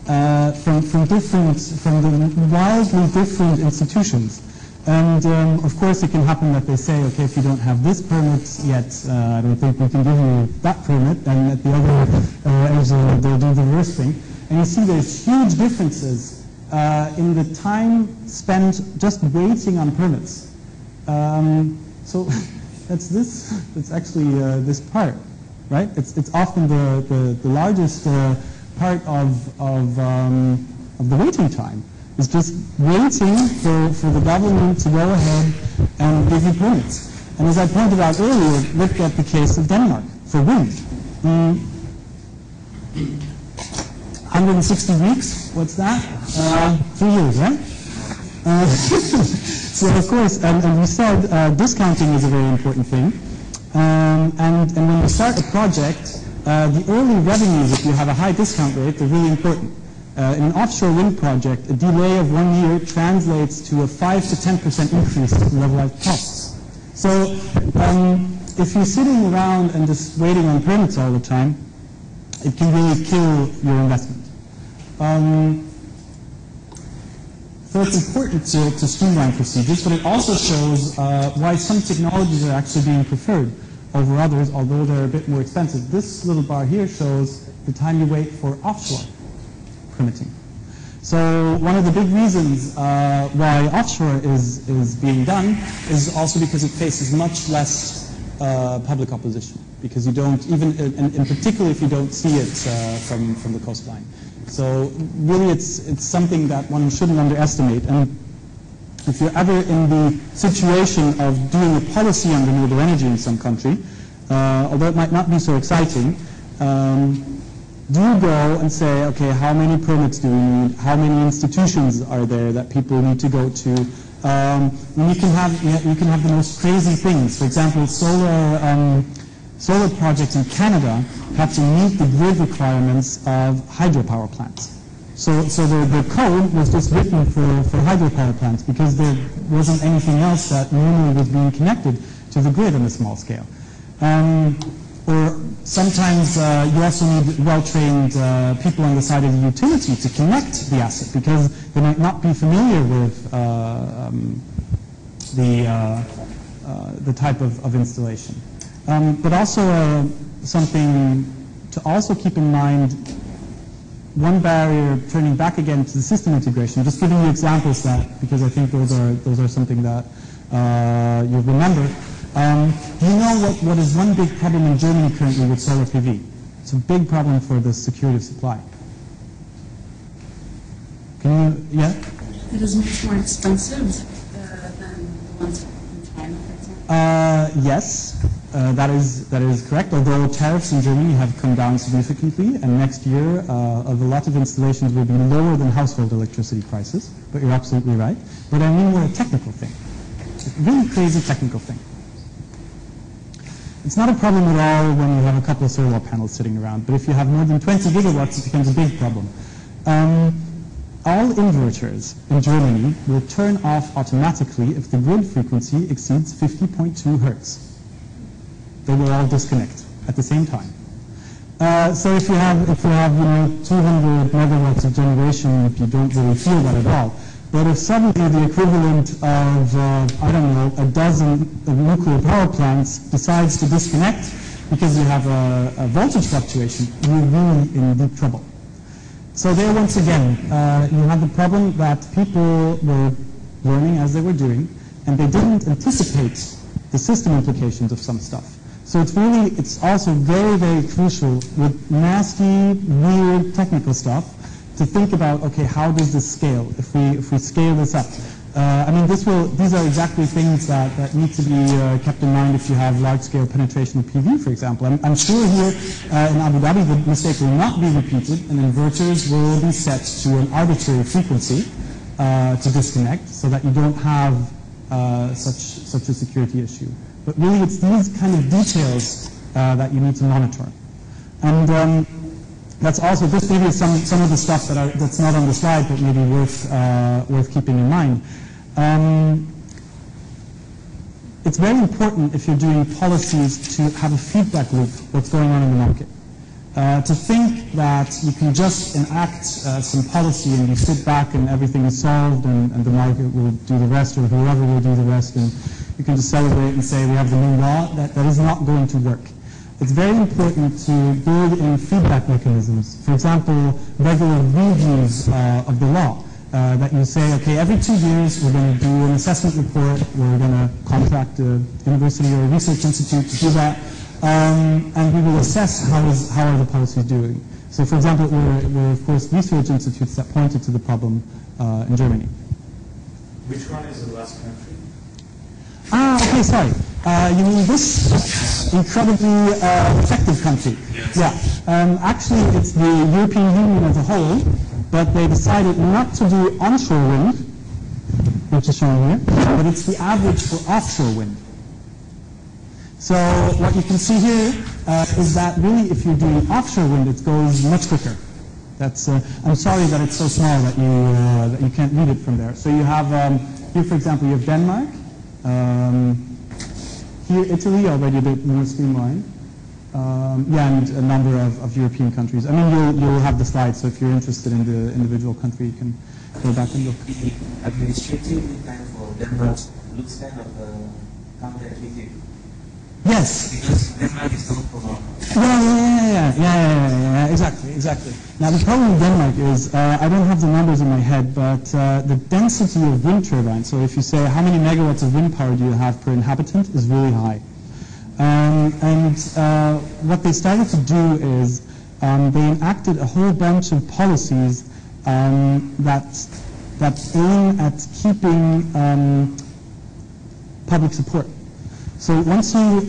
from the wildly different institutions. And of course, it can happen that they say, okay, if you don't have this permit yet, I don't think we can give you that permit. And at the other end, they'll do the reverse thing. And you see there's huge differences in the time spent just waiting on permits. So that's this. It's actually this part, right? It's often the largest part of the waiting time. It's just waiting for the government to go ahead and give you permits. And as I pointed out earlier, look at the case of Denmark for wind. 160 weeks, what's that? 3 years, right? So of course, and we said discounting is a very important thing. And when you start a project, the early revenues, if you have a high discount rate, are really important. In an offshore wind project, a delay of 1 year translates to a 5 to 10% increase in levelized costs. So if you're sitting around and just waiting on permits all the time, it can really kill your investment. So it's important to streamline procedures, but it also shows why some technologies are actually being preferred over others, although they're a bit more expensive. This little bar here shows the time you wait for offshore permitting. So one of the big reasons why offshore is being done is also because it faces much less public opposition, because you don't even, and particularly if you don't see it from the coastline. So really, it's something that one shouldn't underestimate. And if you're ever in the situation of doing a policy on renewable energy in some country, although it might not be so exciting, do go and say, okay, how many permits do we need? How many institutions are there that people need to go to? You can have the most crazy things. For example, solar projects in Canada have to meet the grid requirements of hydropower plants. So the code was just written for hydropower plants because there wasn't anything else that normally was being connected to the grid on a small scale. Or sometimes you also need well-trained people on the side of the utility to connect the asset because they might not be familiar with the type of installation. But also something to also keep in mind one barrier, turning back again to the system integration, just giving you examples because I think those are something that you'll remember. Do you know what is one big problem in Germany currently with solar PV? It's a big problem for the security of supply. Can you, yeah? It is much more expensive than the ones in China, for example. Yes, that is correct, although tariffs in Germany have come down significantly, and next year a lot of installations will be lower than household electricity prices, but you're absolutely right. But I mean more a technical thing, a really crazy technical thing. It's not a problem at all when you have a couple of solar panels sitting around, but if you have more than 20 gigawatts, it becomes a big problem. All inverters in Germany will turn off automatically if the grid frequency exceeds 50.2 hertz. They will all disconnect at the same time. So if you have 200 megawatts of generation, you don't really feel that at all. But if suddenly the equivalent of, I don't know, a dozen nuclear power plants decides to disconnect because you have a voltage fluctuation, you're really in deep trouble. So there, once again, you have the problem that people were learning as they were doing, and they didn't anticipate the system implications of some stuff. So it's also very, very crucial with nasty, weird technical stuff to think about, okay, how does this scale if we scale this up? I mean, these are exactly things that need to be kept in mind if you have large-scale penetration of PV, for example. I'm sure here in Abu Dhabi the mistake will not be repeated, and inverters will be set to an arbitrary frequency to disconnect, so that you don't have such a security issue. But really, it's these kind of details that you need to monitor. And that's also, this maybe is some of the stuff that's not on the slide, but maybe worth keeping in mind. It's very important if you're doing policies to have a feedback loop, what's going on in the market. To think that you can just enact some policy and you sit back and everything is solved and the market will do the rest, or whoever will do the rest, and you can just celebrate and say we have the new law, that is not going to work. It's very important to build in feedback mechanisms. For example, regular reviews of the law. That you say, okay, every 2 years we're going to do an assessment report, we're going to contract a university or a research institute to do that, and we will assess how are the policies doing. So for example, we're of course research institutes that pointed to the problem in Germany. Which one is the last country? Okay, sorry. You mean this incredibly effective country? Yes. Yeah. Actually, it's the European Union as a whole, but they decided not to do onshore wind, which is shown here, but it's the average for offshore wind. So what you can see here is that really if you're doing offshore wind, it goes much quicker. That's, I'm sorry that it's so small that you can't read it from there. So you have, here for example, you have Denmark. Here, Italy, already a bit more streamlined. Yeah, and a number of European countries. I mean, you'll have the slides, so if you're interested in the individual country, you can go back and look. Administratively, kind of Denmark looks kind of counterintuitive. Yes. Because Denmark is not for Yeah, exactly. Now, the problem with Denmark is, I don't have the numbers in my head, but the density of wind turbines, so if you say how many megawatts of wind power do you have per inhabitant, is really high. And what they started to do is they enacted a whole bunch of policies that aim at keeping public support. So once you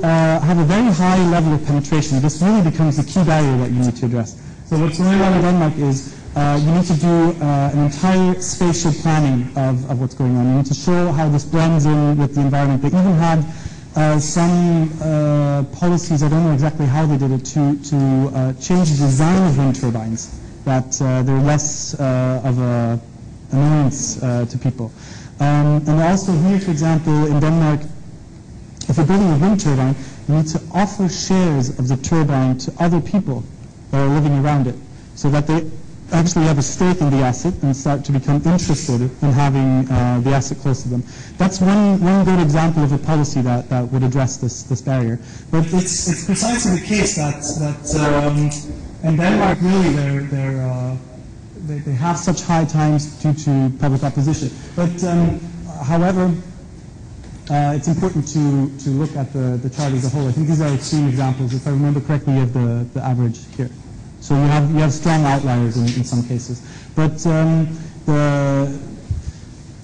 have a very high level of penetration, this really becomes the key barrier that you need to address. So what's going on in Denmark is you need to do an entire spatial planning of what's going on. You need to show how this blends in with the environment. They even had some policies, I don't know exactly how they did it, to change the design of wind turbines, that they're less of an annoyance to people. And also here, for example, in Denmark, if you're building a wind turbine, you need to offer shares of the turbine to other people that are living around it, so that they actually have a stake in the asset and start to become interested in having the asset close to them. That's one good example of a policy that would address this barrier. But it's precisely the case that In Denmark, really, they have such high times due to public opposition. But however, it's important to look at the chart as a whole. I think these are extreme examples. If I remember correctly, you have the average here. So you have strong outliers in some cases. But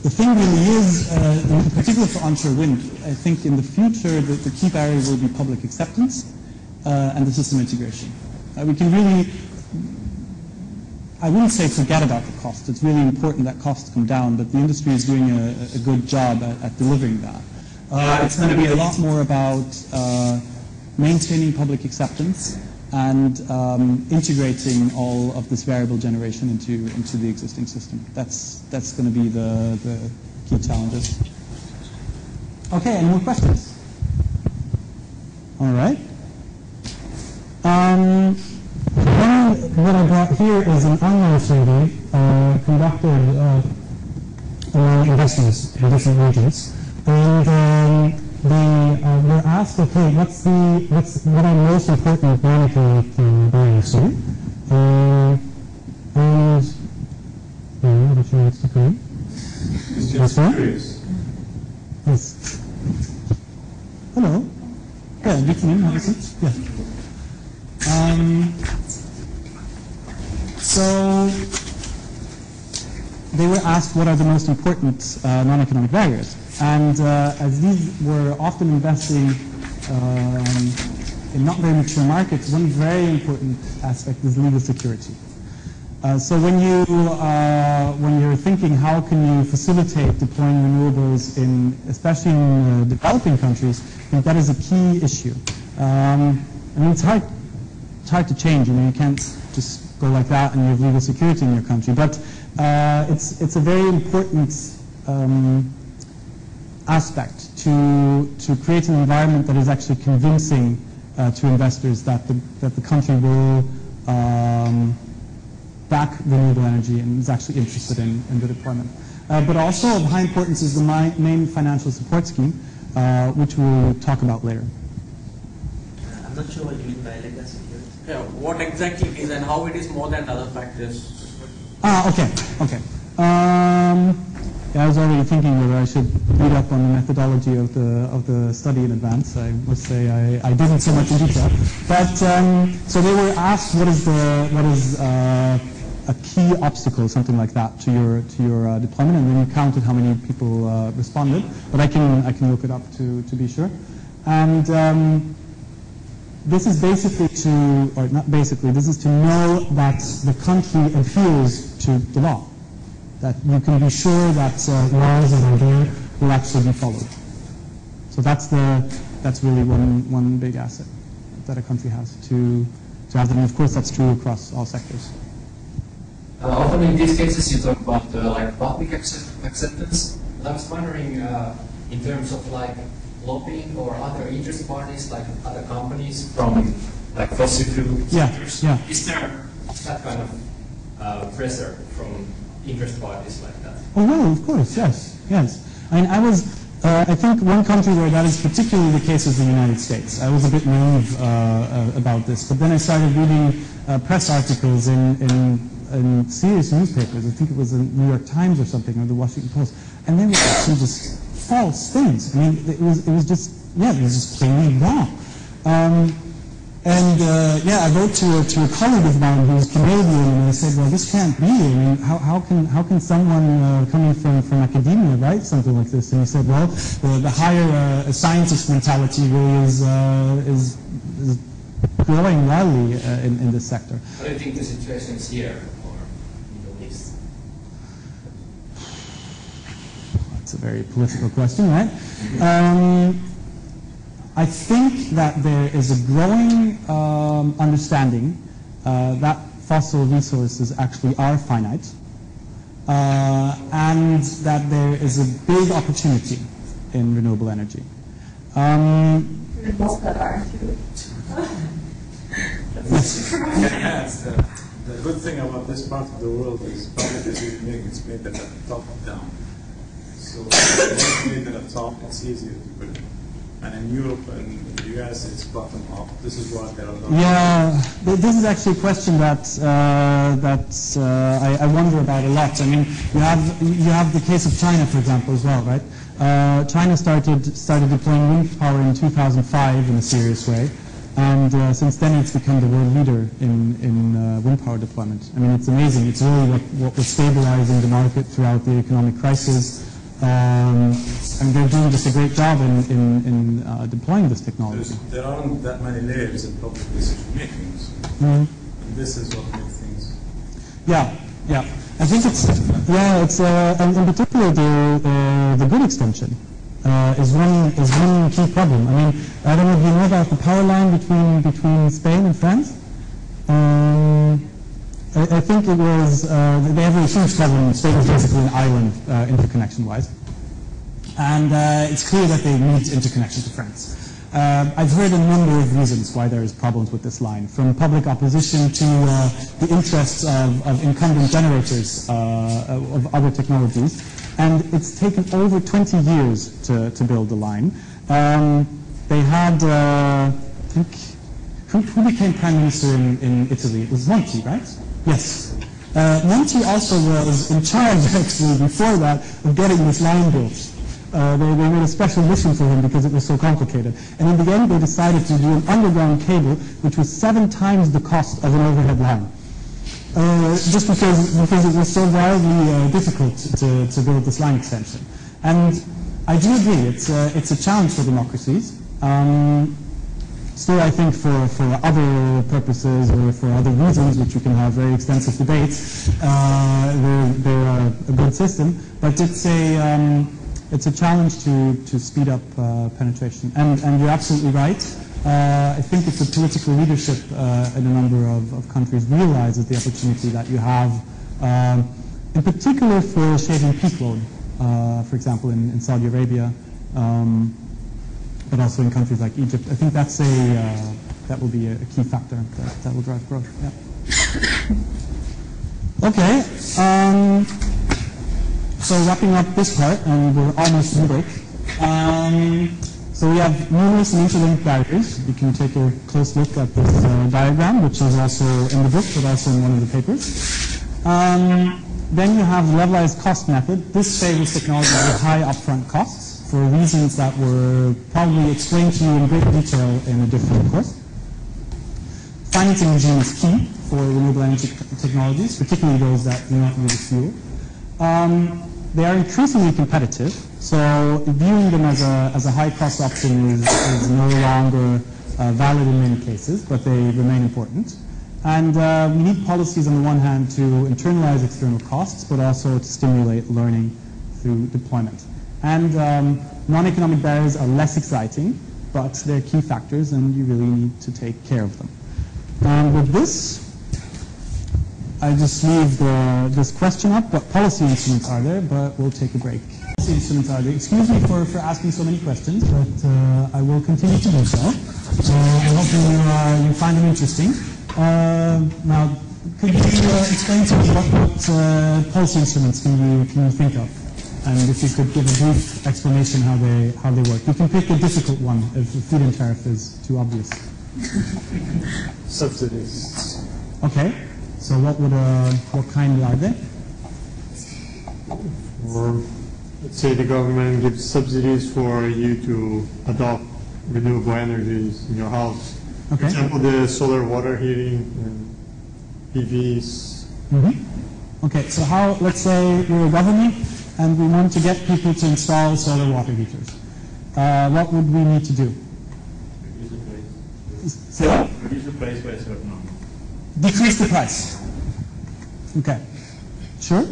the thing really is, in particular for onshore wind, I think in the future the key barrier will be public acceptance and the system integration. We can really, I wouldn't say forget about the cost. It's really important that costs come down, but the industry is doing a good job at delivering that. It's going to be a lot more about maintaining public acceptance and integrating all of this variable generation into the existing system. That's going to be the key challenges. Okay, any more questions? All right. What I brought here is an online survey conducted among investors in different regions, and they were asked, okay, what are the most important non-economic barriers here? And which one needs to come? It's just curious. Yes. Hello. Yeah, you can have a seat. Yeah. So they were asked what are the most important non-economic barriers. And as these were often investing in not very mature markets, one very important aspect is legal security. So when you're thinking how can you facilitate deploying renewables especially in developing countries, I think that is a key issue. I mean, it's hard to change. I mean, you can't just go like that and you have legal security in your country. But it's a very important aspect to create an environment that is actually convincing to investors that the country will back renewable energy and is actually interested in the deployment. But also of high importance is the main financial support scheme, which we'll talk about later. I'm not sure what you mean by legal security. Yeah, what exactly it is and how it is more than other factors. Okay. Yeah, I was already thinking whether I should read up on the methodology of the study in advance. I must say I didn't so much in detail. But so they were asked what is a key obstacle, something like that, to your deployment, and then you counted how many people responded. But I can look it up to be sure. And this is basically this is to know that the country adheres to the law. That you can be sure that laws that are there will actually be followed. So that's really one big asset that a country has to have them. And of course, that's true across all sectors. Often in these cases, you talk about like public acceptance. And I was wondering, in terms of like lobbying or other interest parties, like other companies from like fossil fuel sectors, is there that kind of pressure from interest parties like that? Oh, well, of course, yes. I mean, I think one country where that is particularly the case is the United States. I was a bit naive about this, but then I started reading press articles in serious newspapers. I think it was the New York Times or something, or the Washington Post, and they were actually just false things. I mean, it was just plainly wrong. I wrote to a colleague of mine who was Canadian, and I said, well, this can't be. I mean, how can someone coming from academia write something like this? And he said, well, the higher scientist mentality really is growing widely in this sector. How do you think the situation is here or in the East? That's a very political question, right? I think that there is a growing understanding that fossil resources actually are finite, and that there is a big opportunity in renewable energy. Most that are too. The good thing about this part of the world is public decision-making is made at the top down. So if it's made at the top, it's easier to put it. And in Europe and the US, it's bottom up. This is what they're doing. Yeah, this is actually a question that I wonder about a lot. I mean, you have the case of China, for example, as well, right? China started deploying wind power in 2005 in a serious way, and since then it's become the world leader in wind power deployment. I mean, it's amazing. It's really what was stabilizing the market throughout the economic crisis. And they're doing just a great job in deploying this technology. There aren't that many layers in public decision making, and this is what makes things. Yeah. I think it's and in particular the grid extension is one key problem. I mean, I don't know if you know about the power line between Spain and France. I think it was, they have a huge problem. Spain is basically an island interconnection-wise. And it's clear that they need interconnection to France. I've heard a number of reasons why there is problems with this line, from public opposition to the interests of incumbent generators of other technologies. And it's taken over 20 years to build the line. They had, I think, who became prime minister in Italy? It was Monti, right? Yes. Monti also was in charge, actually, before that, of getting this line built. They made a special mission for him because it was so complicated. And in the end, they decided to do an underground cable, which was 7 times the cost of an overhead line. Just because it was so wildly difficult to build this line extension. And I do agree, it's a challenge for democracies. Still, I think for other purposes or for other reasons, which we can have very extensive debates, they're a good system. But it's a challenge to speed up penetration. And you're absolutely right. I think it's the political leadership in a number of countries realizes the opportunity that you have, in particular for shaving peak load, for example, in Saudi Arabia. But also in countries like Egypt. I think that will be a key factor that will drive growth. Yeah. Okay. So wrapping up this part, and we're almost in break. So we have numerous and interlinked barriers. You can take a close look at this diagram, which is also in the book, but also in one of the papers. Then you have the levelized cost method. This favors technology with high upfront costs, for reasons that were probably explained to you in great detail in a different course. Financing regime is key for renewable energy technologies, particularly those that do not use fuel. They are increasingly competitive, so viewing them as a high-cost option is no longer valid in many cases, but they remain important. And we need policies on the one hand to internalize external costs, but also to stimulate learning through deployment. And non-economic barriers are less exciting, but they're key factors, and you really need to take care of them. And with this, I just leave this question up. What policy instruments are there? But we'll take a break. Policy instruments are there. Excuse me for asking so many questions, but I will continue to do so. I hope you find them interesting. Now, could you explain to me what policy instruments can you think of? And if you could give a brief explanation how they work. You can pick a difficult one if the feed-in-tariff is too obvious. Subsidies. Okay. So what kind are they? Or let's say the government gives subsidies for you to adopt renewable energies in your house. Okay. For example, the solar water heating and PVs. Okay. So let's say we're a government and we want to get people to install solar water heaters. What would we need to do? Reduce the price. Say what? Reduce the price by a certain amount. Decrease the price. Okay. Sure?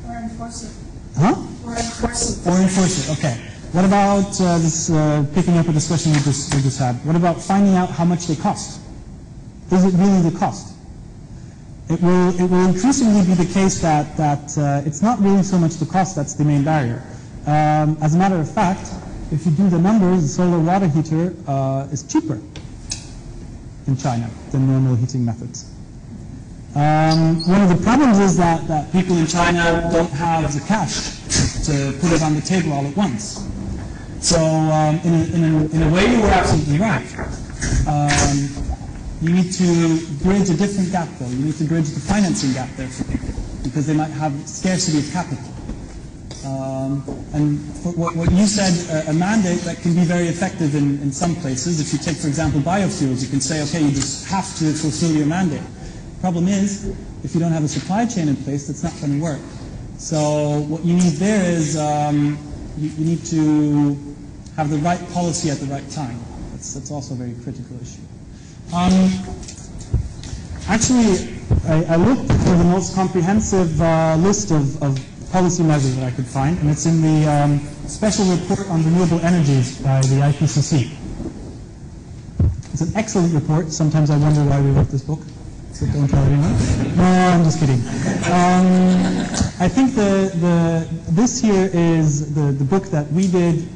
Or enforce it. Huh? Or enforce it. Or enforce it. Okay. What about this? Picking up a discussion we just had. What about finding out how much they cost? Is it really the cost? It will increasingly be the case that it's not really so much the cost that's the main barrier. As a matter of fact, if you do the numbers, the solar water heater is cheaper in China than normal heating methods. One of the problems is that people in China don't have the cash to put it on the table all at once. So in a way, you were absolutely right. You need to bridge a different gap, though. You need to bridge the financing gap there for people, because they might have scarcity of capital. And what you said, a mandate that can be very effective in some places. If you take, for example, biofuels, you can say, okay, you just have to fulfill your mandate. Problem is, if you don't have a supply chain in place, that's not going to work. So what you need there is you need to have the right policy at the right time. That's also a very critical issue. Actually, I looked for the most comprehensive list of policy measures that I could find, and it's in the special report on renewable energies by the IPCC. It's an excellent report. Sometimes I wonder why we wrote this book. So don't tell anyone. No, I'm just kidding. I think this here is the book that we did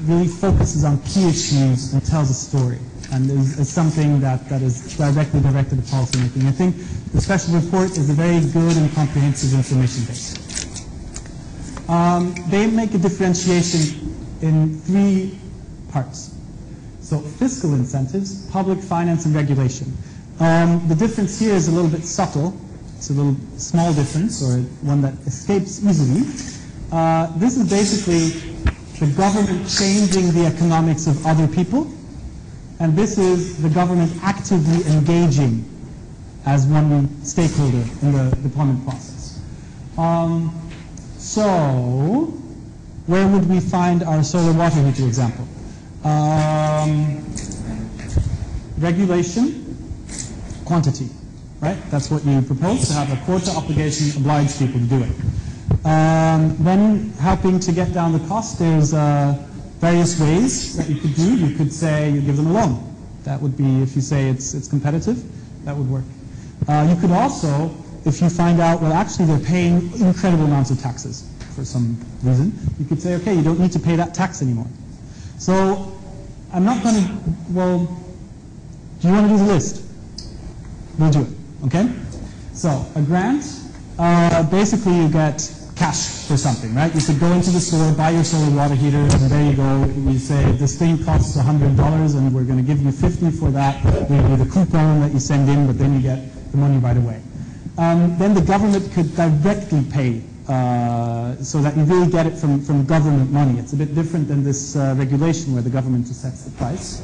really focuses on key issues and tells a story, and is something that is directly directed at policymaking. I think the special report is a very good and comprehensive information base. They make a differentiation in 3 parts. So fiscal incentives, public finance, and regulation. The difference here is a little bit subtle. It's a little small difference, or one that escapes easily. This is basically the government changing the economics of other people, and this is the government actively engaging as one stakeholder in the deployment process. So, where would we find our solar water heater example? Regulation, quantity, right? That's what you propose, to have a quota obligation, oblige people to do it. Then helping to get down the cost, there's various ways that you could do. You could say you give them a loan. That would be, if you say it's competitive, that would work. You could also, if you find out, well, actually they're paying incredible amounts of taxes for some reason, you could say, okay, you don't need to pay that tax anymore. So I'm not going to, well, do you want to do the list? We'll do it, okay? So a grant, basically you get cash for something, right? You could go into the store, buy your solar water heater, and there you go. You say, this thing costs $100, and we're going to give you $50 for that. We give you the coupon that you send in, but then you get the money right away. Then the government could directly pay, so that you really get it from government money. It's a bit different than this regulation where the government just sets the price.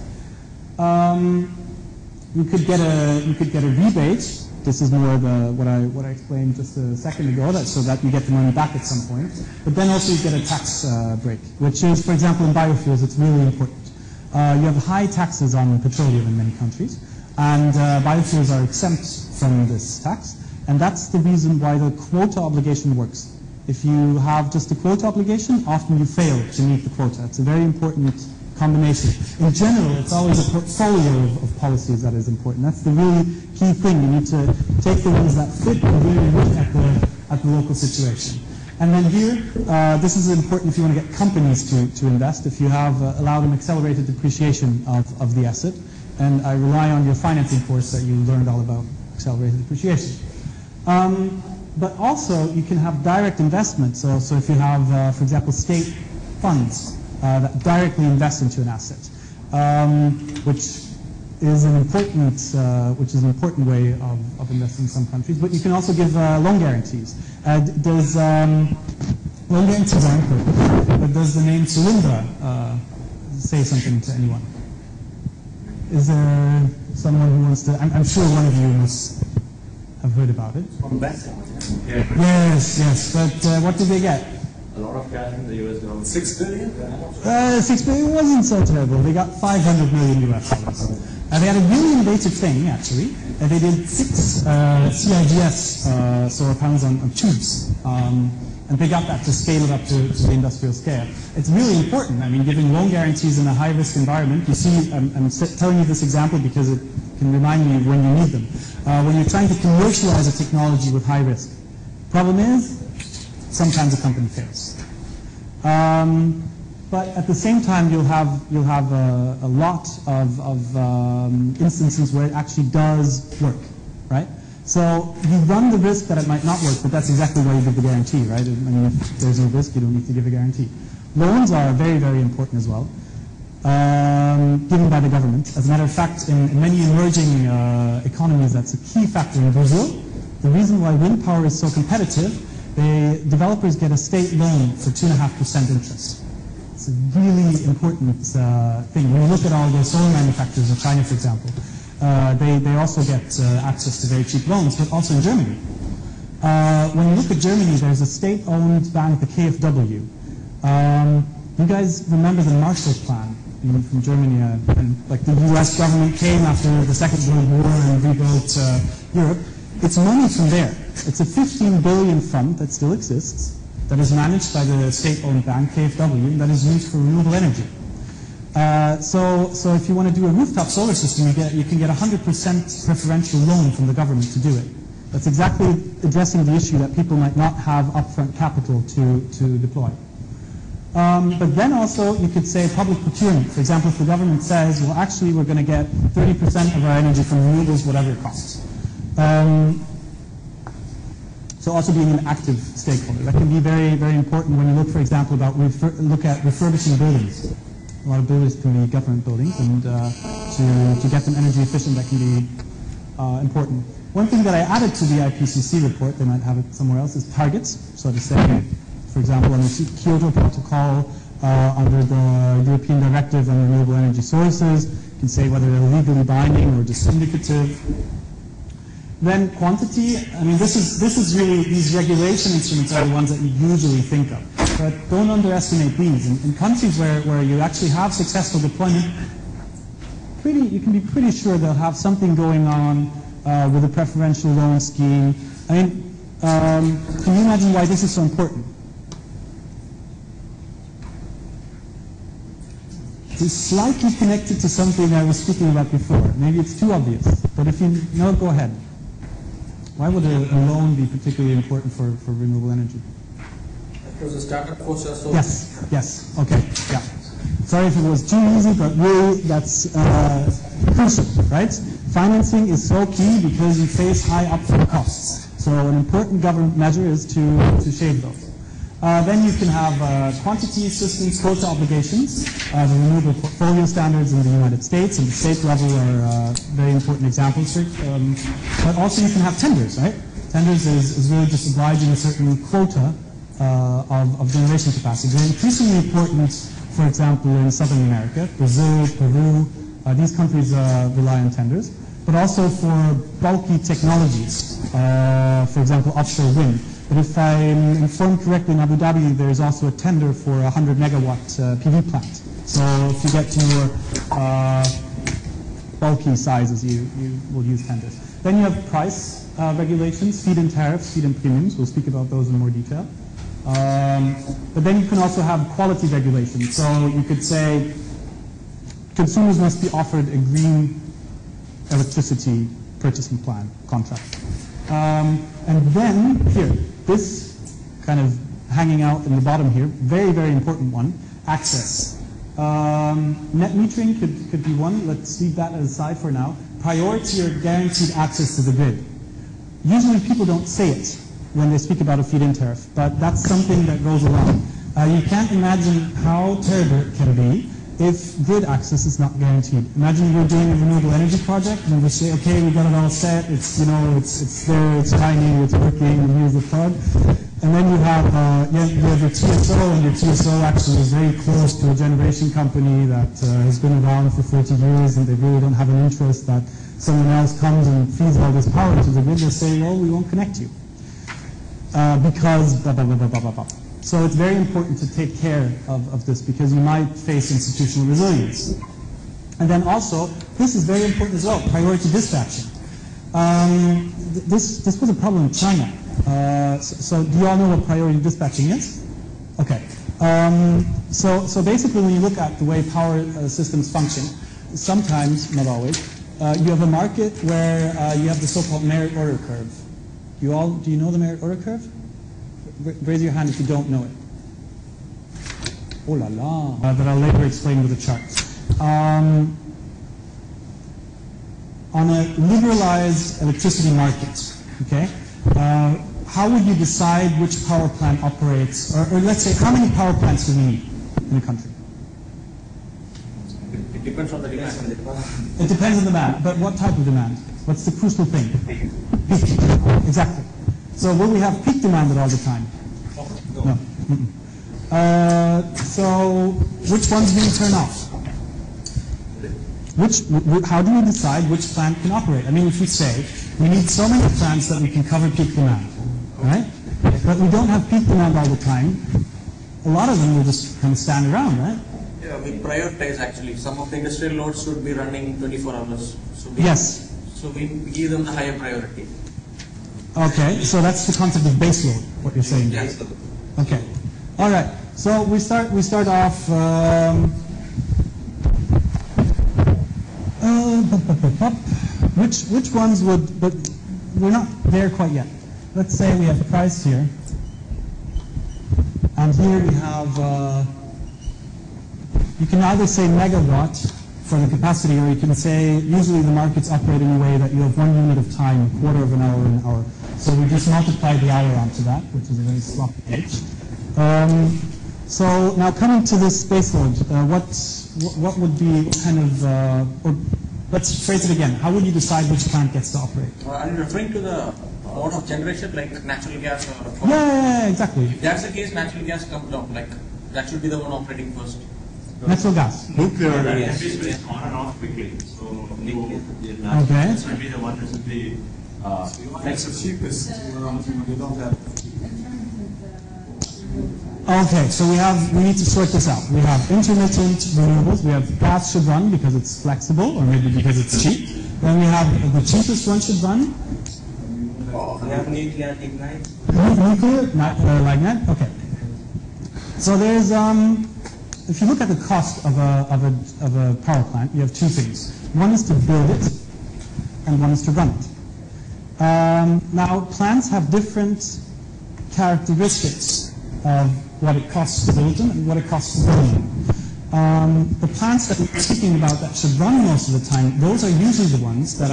You could get a rebate. This is more what I explained just a second ago, so that you get the money back at some point. But then also you get a tax break, which is, for example, in biofuels, it's really important. You have high taxes on petroleum in many countries, and biofuels are exempt from this tax, and that's the reason why the quota obligation works. If you have just a quota obligation, often you fail to meet the quota. It's a very important combination. In general, it's always a portfolio of policies that is important. That's the really key thing. You need to take the ones that fit and really look at the local situation. And then here, this is important if you want to get companies to invest, if you have allowed an accelerated depreciation of the asset. And I rely on your financing course that you learned all about accelerated depreciation. But also, you can have direct investment. So if you have, for example, state funds that directly invest into an asset, which is an important way of investing in some countries. But you can also give loan guarantees. Does loan guarantees are important, but does the name Cylinder say something to anyone? Is there someone who wants to? I'm sure one of you must have heard about it. From Benson. Yes. But what did they get? A lot of cash in the US dollar. 6 billion? 6 billion wasn't so terrible. They got 500 million US dollars. They had a really innovative thing, actually. They did 6 CIGS, solar panels on tubes. And they got that to scale it up to the industrial scale. It's really important. I mean, giving loan guarantees in a high-risk environment. You see, I'm telling you this example because it can remind you when you need them. When you're trying to commercialize a technology with high risk, problem is, sometimes a company fails. But at the same time, you'll have a lot of instances where it actually does work, right? So you run the risk that it might not work, but that's exactly why you give the guarantee, right? I mean, if there's no risk, you don't need to give a guarantee. Loans are very, very important as well, given by the government. As a matter of fact, in many emerging economies, that's a key factor. In Brazil, the reason why wind power is so competitive, developers get a state loan for 2.5% interest. It's a really important thing. When you look at all the solar manufacturers in China, for example, they also get access to very cheap loans, but also in Germany. When you look at Germany, there's a state-owned bank, the KfW. You guys remember the Marshall Plan from Germany, and like the U.S. government came after the Second World War and rebuilt Europe. It's money from there. It's a 15 billion fund that still exists, that is managed by the state-owned bank, KfW, and that is used for renewable energy. So if you want to do a rooftop solar system, you can get 100% preferential loan from the government to do it. That's exactly addressing the issue that people might not have upfront capital to deploy. But then also you could say public procurement. For example, if the government says, well, actually we're going to get 30% of our energy from renewables, whatever it costs. So also being an active stakeholder. That can be very, very important when you look, for example, look at refurbishing buildings. A lot of buildings can be government buildings, and to get them energy efficient, that can be important. One thing that I added to the IPCC report, they might have it somewhere else, is targets. So to say, for example, on the Kyoto Protocol, under the European Directive on Renewable Energy Sources, you can say whether they're legally binding or just indicative. Then quantity, I mean, this is really, these regulation instruments are the ones that you usually think of. But don't underestimate these. In countries where you actually have successful deployment, you can be pretty sure they'll have something going on with a preferential loan scheme. I mean, can you imagine why this is so important? It's slightly connected to something I was speaking about before. Maybe it's too obvious, but if you know, go ahead. Why would a loan be particularly important for renewable energy? Because the startup costs are so... Yes, okay, yeah. Sorry if it was too easy, but really that's crucial, right? Financing is so key because you face high upfront costs. So an important government measure is to shave those. Then you can have quantity systems, quota obligations. The renewable portfolio standards in the United States and the state level are very important examples here. But also you can have tenders, right? Tenders is really just obliging a certain quota of generation capacity. They're increasingly important, for example, in Southern America, Brazil, Peru. These countries rely on tenders. But also for bulky technologies, for example, offshore wind. But if I'm informed correctly, in Abu Dhabi, there is also a tender for a 100 megawatt PV plant. So if you get to more bulky sizes, you will use tenders. Then you have price regulations, feed-in tariffs, feed-in premiums. We'll speak about those in more detail. But then you can also have quality regulations. So you could say consumers must be offered a green electricity purchasing plan contract. And then here, this kind of hanging out in the bottom here, very, very important one, access. Net metering could be one. Let's leave that aside for now. Priority or guaranteed access to the grid. Usually people don't say it when they speak about a feed-in tariff, but that's something that goes along. You can't imagine how terrible it can be if grid access is not guaranteed. Imagine we're doing a renewable energy project and we say, okay, we got it all set, it's, you know, it's there, it's tiny, it's working, and here's the plug. And then you have your TSO, and your TSO actually is very close to a generation company that has been around for 40 years, and they really don't have an interest that someone else comes and feeds all this power to the grid. They're saying, oh, we won't connect you. Because blah, blah, blah, blah, blah, blah, blah. So it's very important to take care of this because you might face institutional resilience. And then also, this is very important as well, priority dispatching. This was a problem in China. So do you all know what priority dispatching is? Okay. So basically when you look at the way power systems function, sometimes, not always, you have a market where you have the so-called merit order curve. Do you know the merit order curve? Raise your hand if you don't know it. Oh la la. But I'll later explain with a chart. On a liberalized electricity market, okay, how would you decide which power plant operates, or let's say, how many power plants do we need? in a country? It depends on the demand. It depends on the demand, but what type of demand? What's the crucial thing? Peak. Exactly. So will we have peak demand all the time? No. So which ones do we turn off? How do we decide which plant can operate? I mean, if we say we need so many plants that we can cover peak demand, right? But we don't have peak demand all the time. A lot of them will just kind of stand around, right? Yeah, we prioritize actually. Some of the industrial loads should be running 24 hours. So Yes. So we give them the higher priority. Okay, so that's the concept of base load, what you're saying. Yes. Okay. All right. So we start off. Which ones would? But we're not there quite yet. Let's say we have price here, and here we have. You can either say megawatt for the capacity, or you can say usually the market's operating in a way that you have 1 unit of time, a quarter of an hour, an hour. So we just multiply the hour onto that, which is a very sloppy H. So now coming to this baseload, what would be kind of, or let's phrase it again. How would you decide which plant gets to operate? Are you referring to the mode of generation, like natural gas or coal? Yeah, exactly. If that's the case, natural gas comes down. Like that should be the one operating first. Natural gas. Nuclear can be switched on and off quickly. So Okay. this will be the one that should be That's the cheapest. You don't have. Okay, so we need to sort this out. We have intermittent renewables. We have gas should run because it's flexible, or maybe because it's cheap. Then we have the cheapest one should run. We have nuclear lignite. Nuclear, not lignite. Okay. So there's if you look at the cost of a power plant, you have two things. One is to build it, and one is to run it. Now, plants have different characteristics of what it costs to build them and what it costs to run them. The plants that we're speaking about that should run most of the time, those are usually the ones that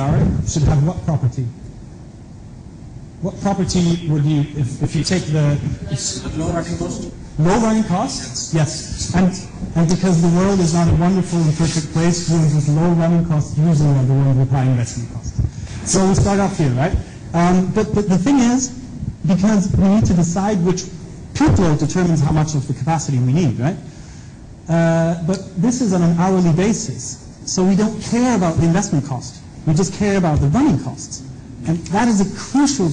should have what property? What property would you, if you take the... Low running cost? Low running costs, yes. And because the world is not a wonderful and perfect place, ones with low running costs usually are the ones with high investment costs. So we start off here, right? But the thing is, because we need to decide which peak load determines how much of the capacity we need, right? But this is on an hourly basis, so we don't care about the investment cost. We just care about the running costs. And that is a crucial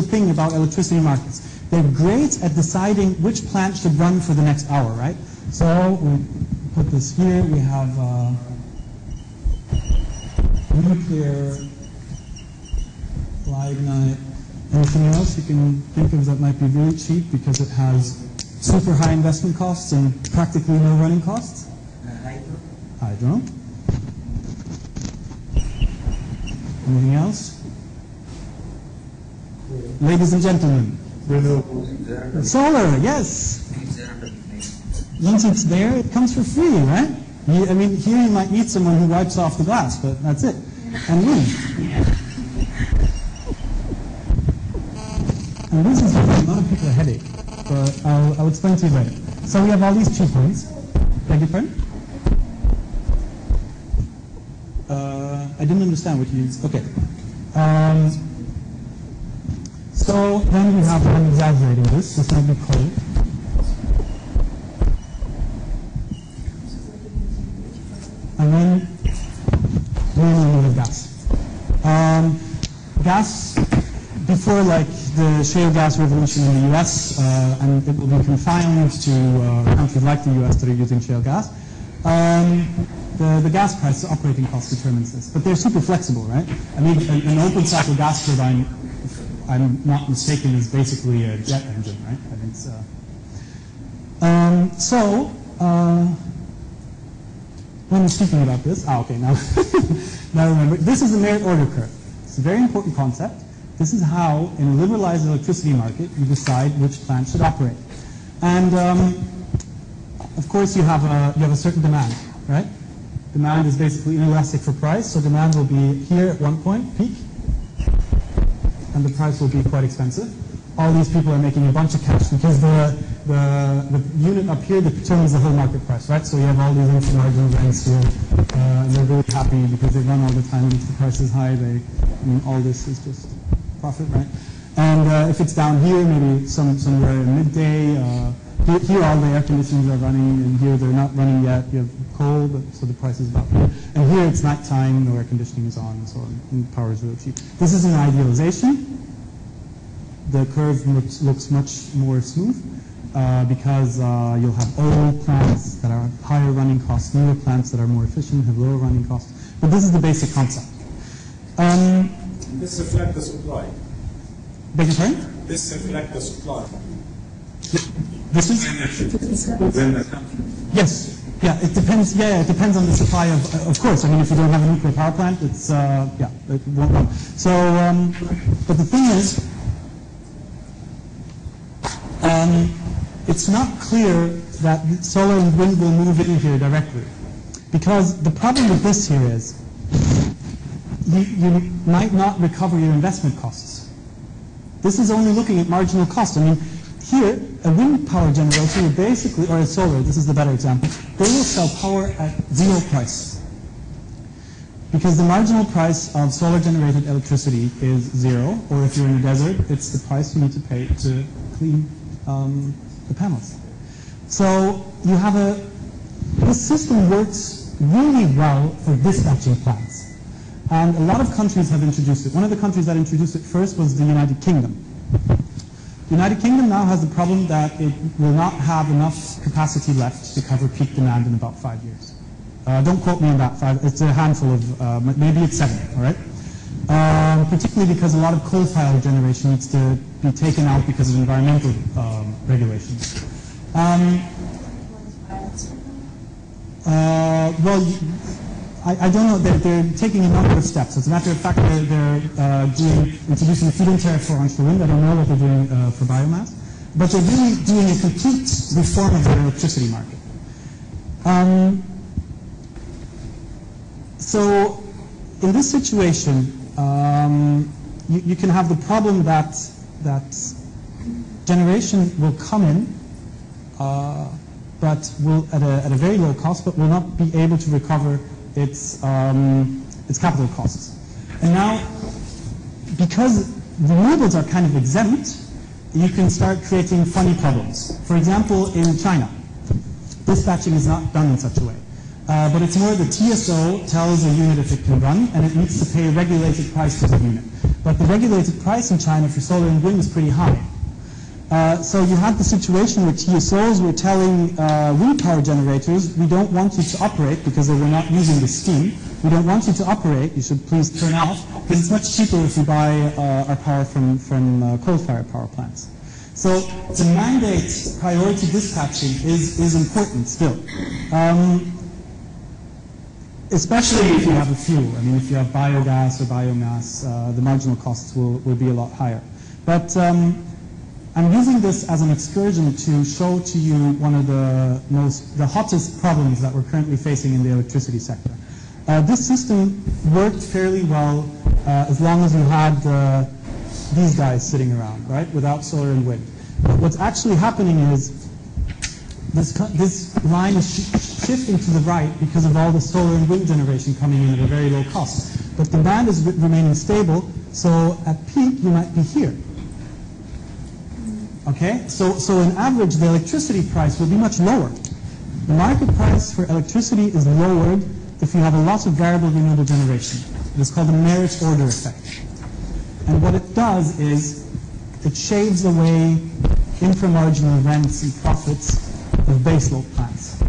thing about electricity markets. They're great at deciding which plant should run for the next hour, right? So we put this here. We have nuclear, lignite. Anything else you can think of that might be really cheap because it has super high investment costs and practically no running costs? Hydro. Anything else? Ladies and gentlemen. Renewable. Solar, yes. Once it's there, it comes for free, right? I mean, here you might meet someone who wipes off the glass, but that's it. And wind. And this is giving a lot of people a headache, but I'll explain to you later. So we have all these cheap ones. Beg your pardon? I didn't understand what you used. Okay. So then we have, I'm exaggerating this might be coal. And then we have gas. Gas, before like the shale gas revolution in the US, and it will be confined to countries like the US that are using shale gas, the gas price, the operating cost determines this. But they're super flexible, right? I mean, an open cycle gas turbine, if I'm not mistaken, is basically a jet engine, right? I think so. When we're speaking about this, okay, now remember, this is the merit order curve. It's a very important concept. This is how, in a liberalized electricity market, you decide which plant should operate. And of course, you have a certain demand, right? Demand is basically inelastic for price, so demand will be here at one point, peak, and the price will be quite expensive. all these people are making a bunch of cash because the unit up here determines the whole market price, right? So you have all these inframarginal rents here, and they're really happy because they run all the time. If the price is high, all this is just profit, right? And if it's down here, maybe somewhere in midday, here all the air conditioners are running, and here they're not running yet. You have coal, so the price is about here. And here it's nighttime, no air conditioning is on, and so on, and power is really cheap. This is an idealization. The curve looks much more smooth because you'll have old plants that are higher running costs, newer plants that are more efficient, have lower running costs. But this is the basic concept. This reflects the supply. Beg your pardon? This reflects the supply. This is within the country. Yes. Yeah, it depends. Yeah, it depends on the supply of course. I mean, if you don't have a nuclear power plant, it's it won't run. So, but the thing is, it's not clear that solar and wind will move in here directly, because the problem with this here is you might not recover your investment costs. This is only looking at marginal cost. I mean, here, a wind power generator will basically, or a solar, this is the better example, they will sell power at zero price. Because the marginal price of solar generated electricity is zero, or if you're in a desert, it's the price you need to pay to clean the panels. So you have this system works really well for dispatching plants. And a lot of countries have introduced it. One of the countries that introduced it first was the United Kingdom. The United Kingdom now has the problem that it will not have enough capacity left to cover peak demand in about 5 years. Don't quote me on that. It's a handful of, maybe it's 7, all right? Particularly because a lot of coal-fired generation needs to be taken out because of environmental regulations. Well, I don't know. They're taking a number of steps. As a matter of fact, they're introducing a feed-in tariff for onshore wind. I don't know what they're doing for biomass, but they're really doing a complete reform of their electricity market. So, in this situation, you can have the problem that generation will come in, but will at a very low cost, but will not be able to recover its capital costs. And now, because renewables are kind of exempt, you can start creating funny problems. For example, in China, dispatching is not done in such a way. But it's more the TSO tells a unit if it can run, and it needs to pay a regulated price to the unit. But the regulated price in China for solar and wind is pretty high. So you had the situation where TSOs were telling wind power generators, we don't want you to operate because they were not using the steam. We don't want you to operate. You should please turn off because it's much cheaper if you buy our power from coal-fired power plants. So to mandate priority dispatching is important still. Especially if you have a fuel. I mean, if you have biogas or biomass, the marginal costs will be a lot higher. But I'm using this as an excursion to show to you one of the hottest problems that we're currently facing in the electricity sector. This system worked fairly well as long as you had these guys sitting around, right, without solar and wind. But what's actually happening is this line is shifting to the right because of all the solar and wind generation coming in at a very low cost. But demand is remaining stable, so at peak you might be here. Okay, so on average the electricity price will be much lower. The market price for electricity is lowered if you have a lot of variable renewable generation. It is called the merit order effect. And what it does is it shaves away inframarginal rents and profits of baseload plants.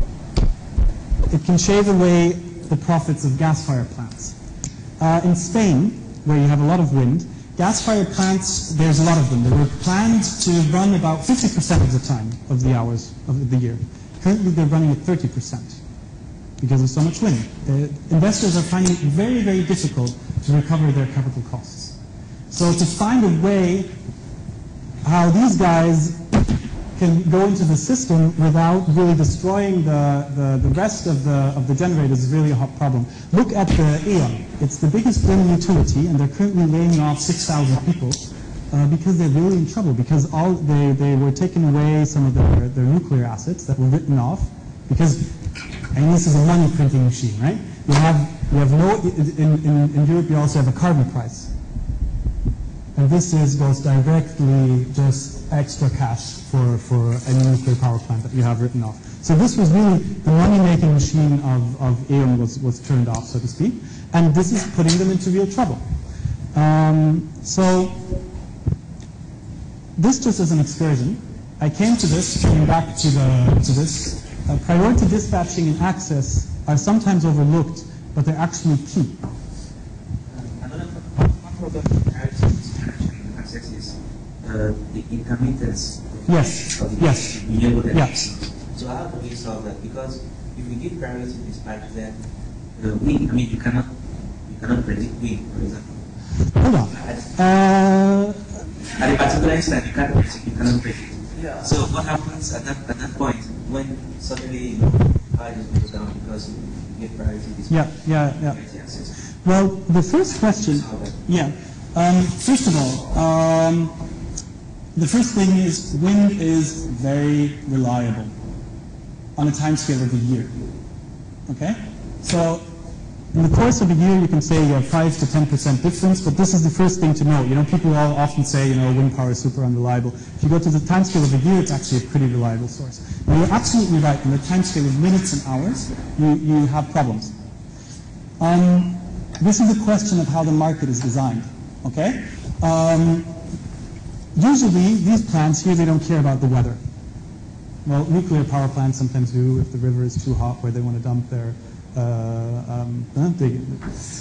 It can shave away the profits of gas-fired plants. In Spain, where you have a lot of wind, gas-fired plants, there's a lot of them. They were planned to run about 50% of the time of the hours of the year. Currently, they're running at 30% because of so much wind. Investors are finding it very, very difficult to recover their capital costs. So to find a way how these guys can go into the system without really destroying the rest of the generators is really a hot problem. Look at the E.ON. It's the biggest wind utility, and they're currently laying off 6,000 people. because they're really in trouble, because they were taking away some of their nuclear assets that were written off, because, and this is a money printing machine, right? You have no, in Europe you also have a carbon price. And this goes directly just extra cash for any nuclear power plant that you have written off. So this was really the money-making machine of E.ON was turned off, so to speak, and this is putting them into real trouble. So this just as an excursion. I came to this, coming back to this. Priority dispatching and access are sometimes overlooked, but they're actually key. Another part of the access is the intermittence. Yes. Yes. Yes. So how do we solve that? Because if we give priority dispatch, then you cannot predict wind, for example. Hold on. At a particular instant, you cannot predict. Yeah. So what happens at that point when suddenly power just goes down because you give priority dispatch? Yeah. Well, the first question. First of all, the first thing is wind is very reliable on a time scale of a year. Okay? So in the course of a year, you can say you have 5 to 10% difference, but this is the first thing to know. You know, people all often say, you know, wind power is super unreliable. If you go to the time scale of a year, it's actually a pretty reliable source. Now, you're absolutely right. In the time scale of minutes and hours, you have problems. This is a question of how the market is designed. Okay? Usually, these plants here, they don't care about the weather. Well, nuclear power plants sometimes do if the river is too hot where they want to dump their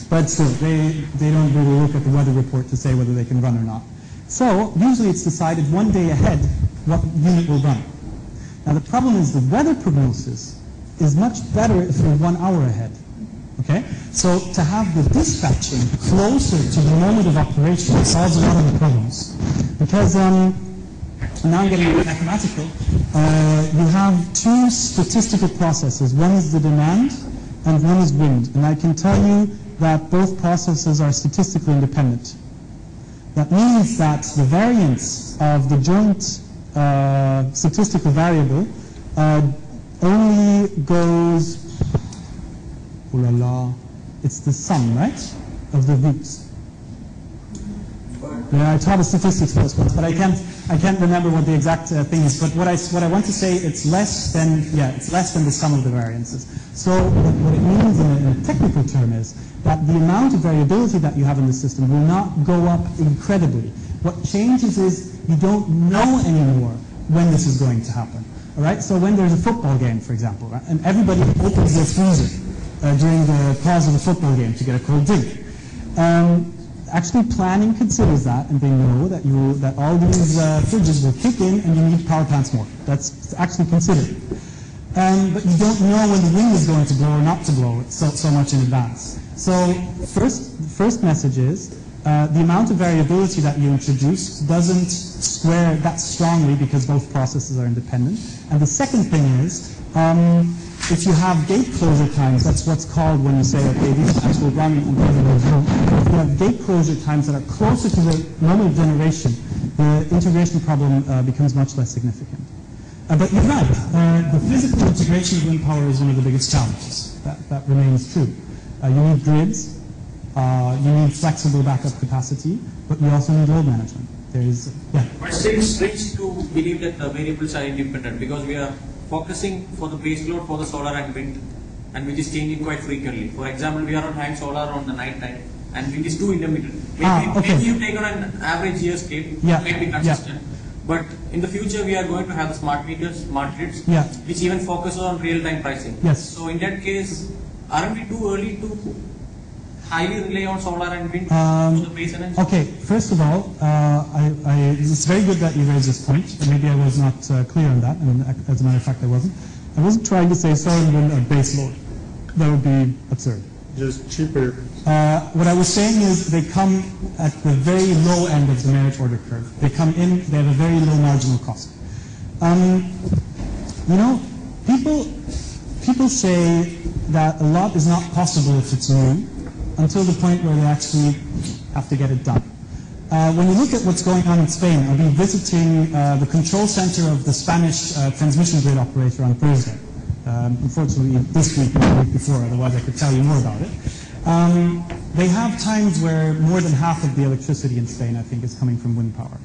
but still, they don't really look at the weather report to say whether they can run or not. So, usually it's decided one day ahead what unit will run. Now the problem is the weather prognosis is much better if you're 1 hour ahead. Okay? So to have the dispatching closer to the moment of operation solves a lot of the problems. Because, now I'm getting a bit mathematical, you have two statistical processes. One is the demand, and one is wind. And I can tell you that both processes are statistically independent. That means that the variance of the joint statistical variable only goes, it's the sum, right, of the roots. Yeah, I taught a statistics course once, but I can't remember what the exact thing is. But what I want to say, it's less than the sum of the variances. So what it means in a technical term is that the amount of variability that you have in the system will not go up incredibly. What changes is you don't know anymore when this is going to happen. All right. So when there's a football game, for example, right, and everybody opens their freezer during the pause of the football game to get a cold drink. Actually, planning considers that, and they know that all these fridges will kick in, and you need power plants more. That's actually considered. But you don't know when the wind is going to blow or not to blow so much in advance. So first message is the amount of variability that you introduce doesn't square that strongly because both processes are independent. And the second thing is if you have gate closure times, that's what's called when you say, okay, these plants will run and then will go. If you have gate closure times that are closer to the moment of generation, the integration problem becomes much less significant. But you're right, the physical integration of wind power is one of the biggest challenges. That remains true. You need grids, you need flexible backup capacity, but you also need load management. But still it's strange to believe that the variables are independent because we are focusing for the base load for the solar and wind, and which is changing quite frequently. For example, we are on having solar on the night time, and wind is too intermittent. Maybe you take on an average year scale, it may be consistent. But in the future, we are going to have the smart meters, smart grids, which even focuses on real-time pricing. Yes. So in that case, aren't we too early to highly rely on solar and wind for the base energy? Okay, first of all, it's very good that you raised this point. Maybe I was not clear on that, and as a matter of fact, I wasn't. I wasn't trying to say solar and wind are base load. That would be absurd. Just cheaper. What I was saying is they come at the very low end of the merit order curve. They come in, they have a very low marginal cost. You know, people say that a lot is not possible if it's new, until the point where they actually have to get it done. When you look at what's going on in Spain, I'll be visiting the control center of the Spanish transmission grid operator on Thursday. Unfortunately, this week and the week before, otherwise I could tell you more about it. They have times where more than half of the electricity in Spain, I think, is coming from wind power.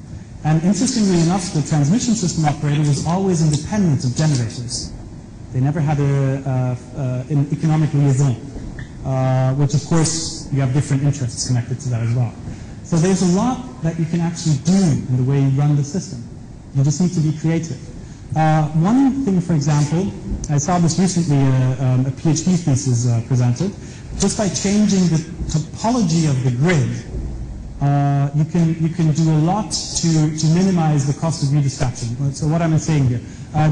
And interestingly enough, the transmission system operator was always independent of generators. They never had an economic liaison, which of course you have different interests connected to that as well. So there's a lot that you can actually do in the way you run the system. You just need to be creative. One thing, for example, I saw this recently, a PhD thesis presented. Just by changing the topology of the grid, you can do a lot to minimize the cost of redispatching. So what am I saying here?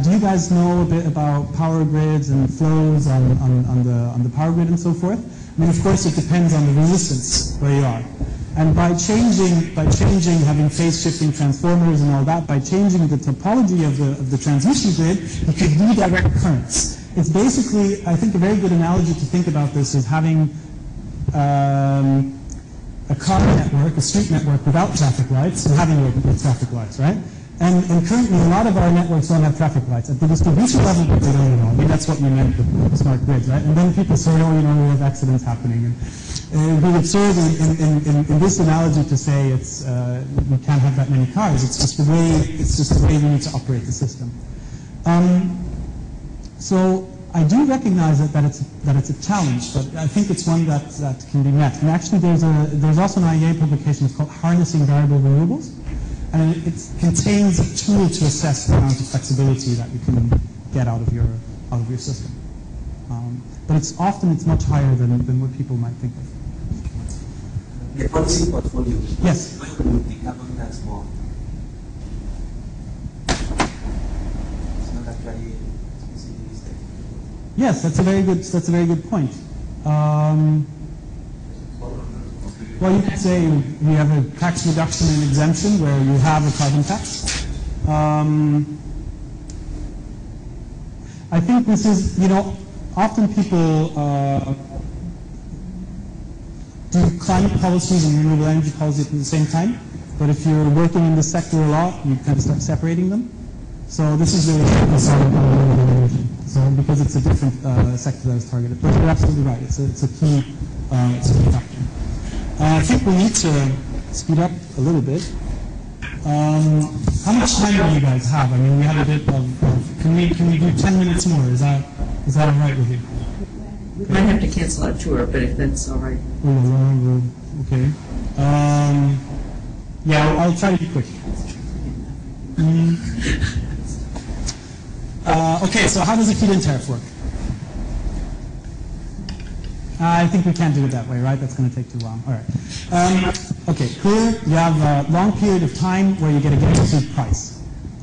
Do you guys know a bit about power grids and flows on the power grid and so forth? I mean, of course, it depends on the resistance where you are. And by changing, having phase-shifting transformers and all that, by changing the topology of the transmission grid, you can redirect currents. It's basically, I think, a very good analogy to think about this is having a car network, a street network without traffic lights, and having it with traffic lights, right? And currently, a lot of our networks don't have traffic lights. At the distribution level, they don't know. I mean, that's what we meant with smart grids, right? And then people say, oh, you know, we have accidents happening. And it would be absurd in this analogy to say it's we can't have that many cars. It's just the way we need to operate the system. So I do recognize that it's a challenge, but I think it's one that can be met. And actually, there's also an IEA publication. It's called Harnessing Variable Renewables, and it contains a tool to assess the amount of flexibility that you can get out of your system. But it's much higher than what people might think of. The policy portfolio. Yes. Why would the carbon tax more? It's not actually explicitly listed. Yes, that's a very good point. Well, you could say we have a tax reduction and exemption where you have a carbon tax. I think this is, often people do climate policies and renewable energy policy at the same time, but if you're working in this sector a lot, you kind of start separating them. So this is really focused on renewable energy. So because it's a different sector that is targeted, but you're absolutely right. It's a key factor. I think we need to speed up a little bit. How much time do you guys have? I mean, we have a bit of. Can we do 10 minutes more? Is that all right with you? We might have to cancel our tour, but if that's all right. Okay. Yeah, I'll try to be quick. Okay, so how does a feed-in tariff work? I think we can't do it that way, right? That's going to take too long. All right. Okay, clear. You have a long period of time where you get a guaranteed price.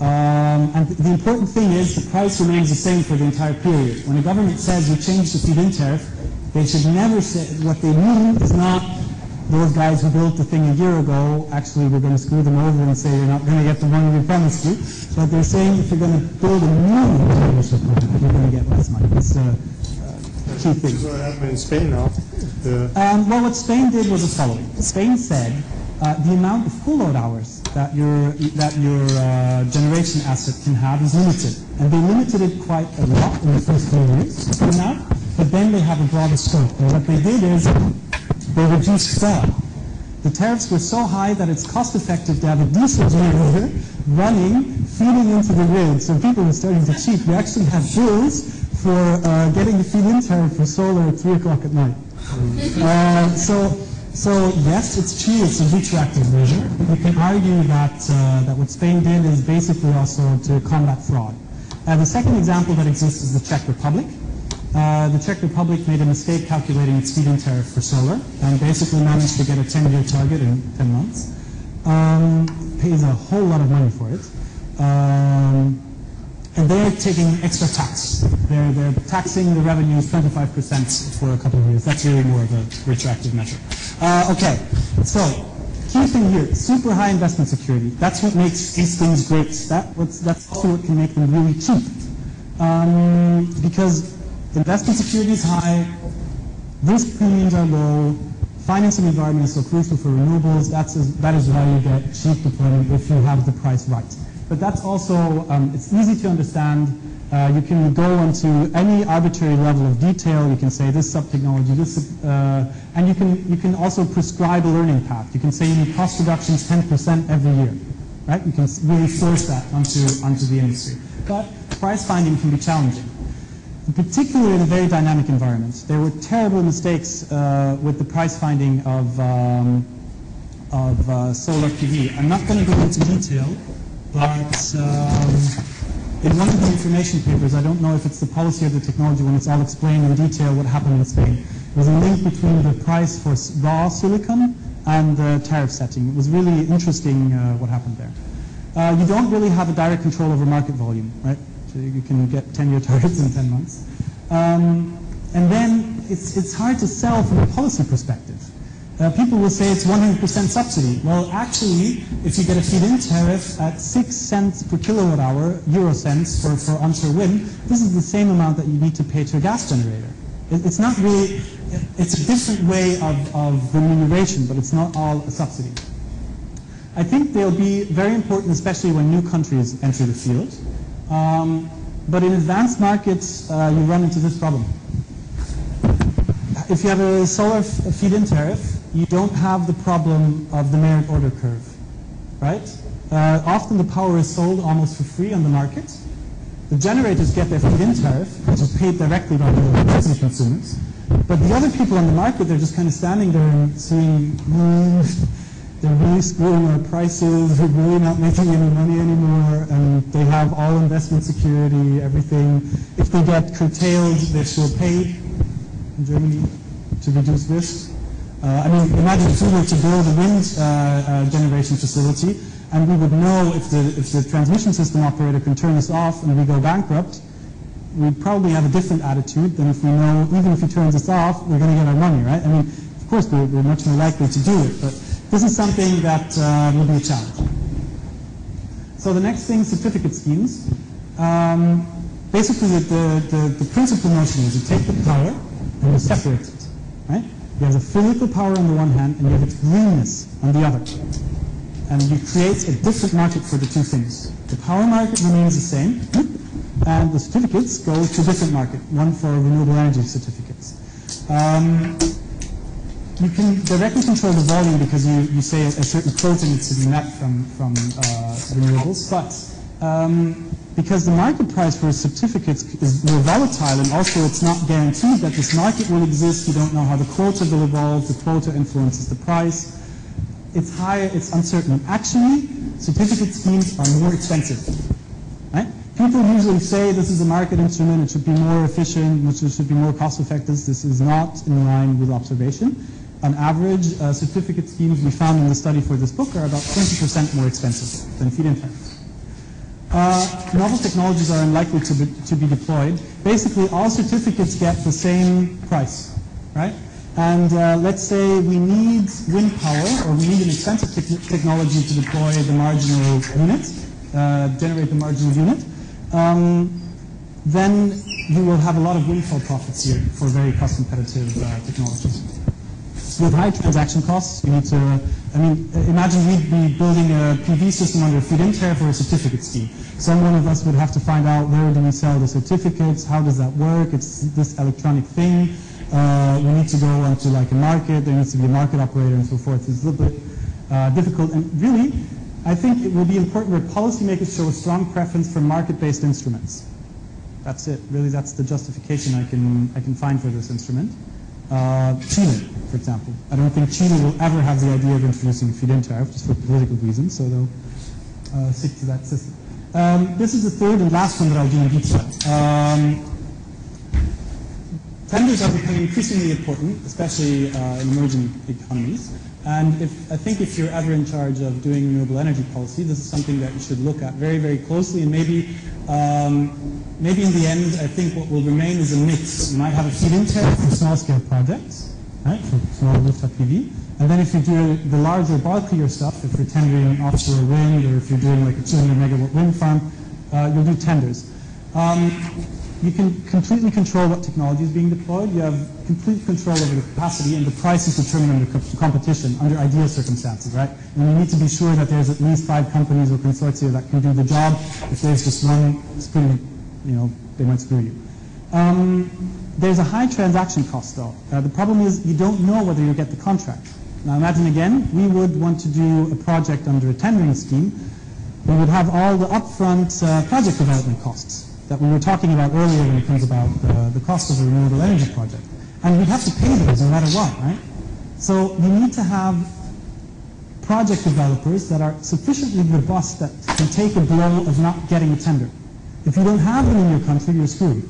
And the important thing is the price remains the same for the entire period. When a government says we change the feed-in tariff, they should never say, what they mean is not those guys who built the thing a year ago, actually we're going to screw them over and say you're not going to get the money we promised you. But they're saying if you're going to build a new generation plant, you're going to get less money. It's a key thing. This is what happened in Spain now. Well, what Spain did was the following. Spain said the amount of full load hours that your generation asset can have is limited. And they limited it quite a lot in the first few years now, but then they have a broader scope. And what they did is they reduced fraud. The tariffs were so high that it's cost effective to have a diesel generator running, feeding into the grid. So people were starting to cheat. We actually have bills for getting the feed-in tariff for solar at 3 o'clock at night. So yes, it's true, it's a retroactive measure. You can argue that what Spain did is basically also to combat fraud. The second example that exists is the Czech Republic. The Czech Republic made a mistake calculating its feed-in tariff for solar and basically managed to get a 10-year target in 10 months. Pays a whole lot of money for it. And they're taking extra tax. They're taxing the revenues 25% for a couple of years. That's really more of a retroactive measure. Okay, so key thing here, super high investment security. That's what makes these things great. That's also what can make them really cheap. Because investment security is high, risk premiums are low, financing environment is so crucial for renewables. That is why you get cheap deployment if you have the price right. But that's also, it's easy to understand. You can go onto any arbitrary level of detail. You can say this sub-technology, and you can also prescribe a learning path. You can say you need cost reductions 10% every year, right? You can really force that onto the industry. But price finding can be challenging, particularly in a very dynamic environment. There were terrible mistakes with the price finding of solar PV. I'm not going to go into detail, but in one of the information papers, I don't know if it's the policy or the technology, when it's all explained in detail what happened in Spain, there's a link between the price for raw silicon and the tariff setting. It was really interesting what happened there. You don't really have a direct control over market volume, right? So you can get 10-year targets in 10 months. And then it's hard to sell from a policy perspective. People will say it's 100% subsidy. Well, actually, if you get a feed-in tariff at 6 cents per kilowatt hour, euro cents for onshore wind, this is the same amount that you need to pay to a gas generator. It's not really, it's a different way of remuneration, but it's not all a subsidy. I think they'll be very important, especially when new countries enter the field. But in advanced markets, you run into this problem. If you have a solar feed-in tariff, you don't have the problem of the merit order curve, right? Often the power is sold almost for free on the market. The generators get their feed-in tariff, which is paid directly by the electricity consumers. But the other people on the market, they're just kind of standing there and seeing, they're really screwing our prices, we're really not making any money anymore, and they have all investment security, everything. If they get curtailed, they're still paid in Germany to reduce risk. I mean, imagine if we were to build a wind generation facility, and we would know if the transmission system operator can turn us off and we go bankrupt, we'd probably have a different attitude than if we know, even if he turns us off, we're going to get our money, right? I mean, of course, we're much more likely to do it, but this is something that will be a challenge. So the next thing, certificate schemes. Basically, the principal notion is you take the power and you separate it, right? You have the physical power on the one hand, and you have its greenness on the other. And you create a different market for the two things. The power market remains the same, and the certificates go to a different market, one for renewable energy certificates. You can directly control the volume because you say a certain quota needs to be met from renewables, but because the market price for certificates is more volatile, and also it's not guaranteed that this market will exist. You don't know how the quota will evolve. The quota influences the price. It's higher, it's uncertain. Actually, certificate schemes are more expensive, right? People usually say this is a market instrument, it should be more efficient, it should be more cost effective. This is not in line with observation. On average, certificate schemes we found in the study for this book are about 20% more expensive than feed-in tariffs. Novel technologies are unlikely to be deployed. Basically, all certificates get the same price, right? And let's say we need wind power, or we need an expensive technology to deploy the marginal unit, generate the marginal unit. Then you will have a lot of windfall profits here for very cost-competitive technologies. With high transaction costs, you need to, I mean, imagine we'd be building a PV system under a feed-in tariff or a certificate scheme. Some one of us would have to find out where do we sell the certificates, how does that work, it's this electronic thing. We need to go onto like a market, there needs to be a market operator and so forth. It's a little bit difficult, and really, I think it will be important where policymakers show a strong preference for market-based instruments. That's it, really, that's the justification I can find for this instrument. Chile, for example. I don't think Chile will ever have the idea of introducing a feed-in tariff, just for political reasons, so they'll stick to that system. This is the third and last one that I'll do in detail. Tenders are becoming increasingly important, especially in emerging economies. And I think if you're ever in charge of doing renewable energy policy, this is something that you should look at very, very closely. And maybe in the end, I think what will remain is a mix. You might have a feed-in tariff for small-scale projects, right, for small rooftop PV. And then if you do the larger, bulkier stuff, if you're tendering offshore wind, or if you're doing like a 200 megawatt wind farm, you'll do tenders. you can completely control what technology is being deployed. You have complete control over the capacity, and the price is determined under competition, under ideal circumstances, right? And you need to be sure that there's at least 5 companies or consortia that can do the job. If there's just one, it's pretty, they might screw you. There's a high transaction cost, though. The problem is you don't know whether you'll get the contract. Now imagine again, we would want to do a project under a tendering scheme. We would have all the upfront project development costs that we were talking about earlier when it comes about the cost of a renewable energy project. And we'd have to pay those no matter what, right? So you need to have project developers that are sufficiently robust that can take a blow of not getting a tender. If you don't have them in your country, you're screwed.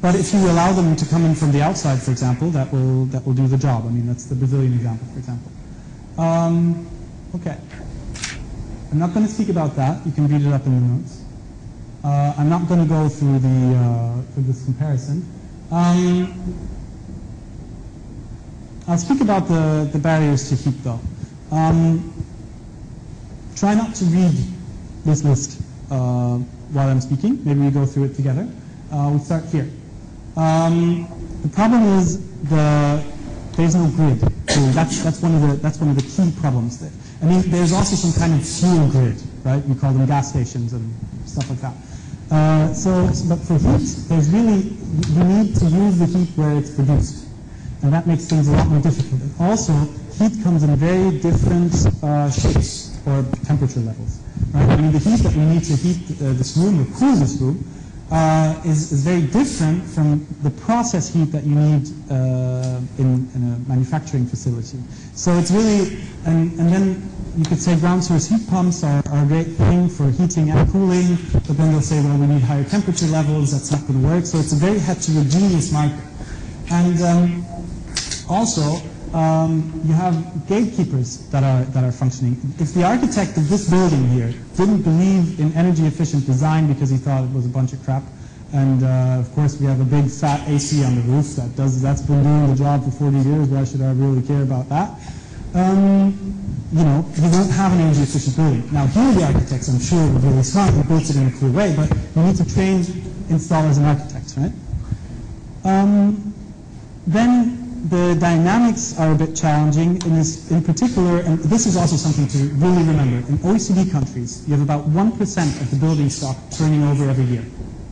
But if you allow them to come in from the outside, for example, that will do the job. I mean, that's the Brazilian example, for example. Okay. I'm not going to speak about that. You can read it up in the notes. I'm not going to go through this comparison. I'll speak about the barriers to heat, though. Try not to read this list while I'm speaking. Maybe we go through it together. We'll start here. The problem is there's no grid. So that's one of the key problems there. I mean, there's also some kind of fuel grid, right? We call them gas stations and stuff like that. But for heat, there's really, you need to use the heat where it's produced. And that makes things a lot more difficult. And also, heat comes in very different shapes or temperature levels, right? I mean, the heat that we need to heat this room or cool this room is very different from the process heat that you need in a manufacturing facility. So it's really, and then you could say ground source heat pumps are a great thing for heating and cooling, but then they'll say, well, we need higher temperature levels, that's not going to work. So it's a very heterogeneous market. And also, you have gatekeepers that are functioning. If the architect of this building here didn't believe in energy efficient design because he thought it was a bunch of crap, and of course we have a big fat AC on the roof that's been doing the job for 40 years, why should I really care about that? You don't have an energy efficient building. Now here the architects, I'm sure, were really smart and built it in a cool way, but you need to train installers and architects, right? Then the dynamics are a bit challenging in particular, and this is also something to really remember. In OECD countries, you have about 1% of the building stock turning over every year.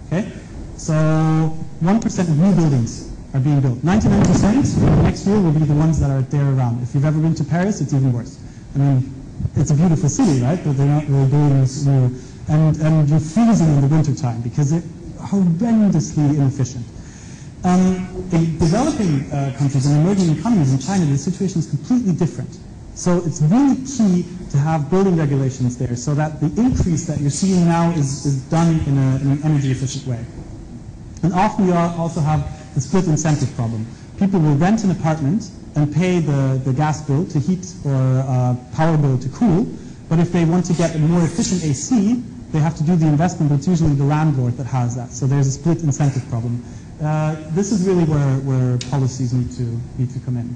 Okay? So 1% of new buildings are being built. 99% next year will be the ones that are there around. If you've ever been to Paris, it's even worse. I mean, it's a beautiful city, right? But they're not really building this new. And you're freezing in the wintertime because it's horrendously inefficient. In developing countries and emerging economies in China, the situation is completely different. So it's really key to have building regulations there so that the increase that you're seeing now is done in an energy efficient way. And often we also have the split incentive problem. People will rent an apartment and pay the gas bill to heat or power bill to cool, but if they want to get a more efficient AC, they have to do the investment, but it's usually the landlord that has that. So there's a split incentive problem. This is really where policies need to come in.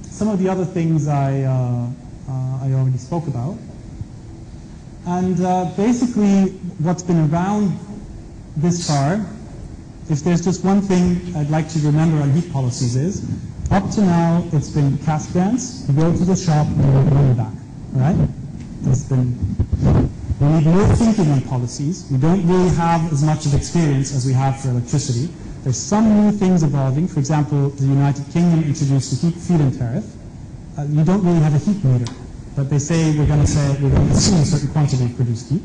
Some of the other things I already spoke about. And basically what's been around this far, if there's just one thing I'd like to remember on heat policies is, up to now it's been cash grants, you go to the shop and you get money back, all right? It's been, we need more thinking on policies. We don't really have as much of experience as we have for electricity. There's some new things evolving. For example, the United Kingdom introduced the feed-in tariff. You don't really have a heat meter, but they say we're going to assume a certain quantity of produced heat.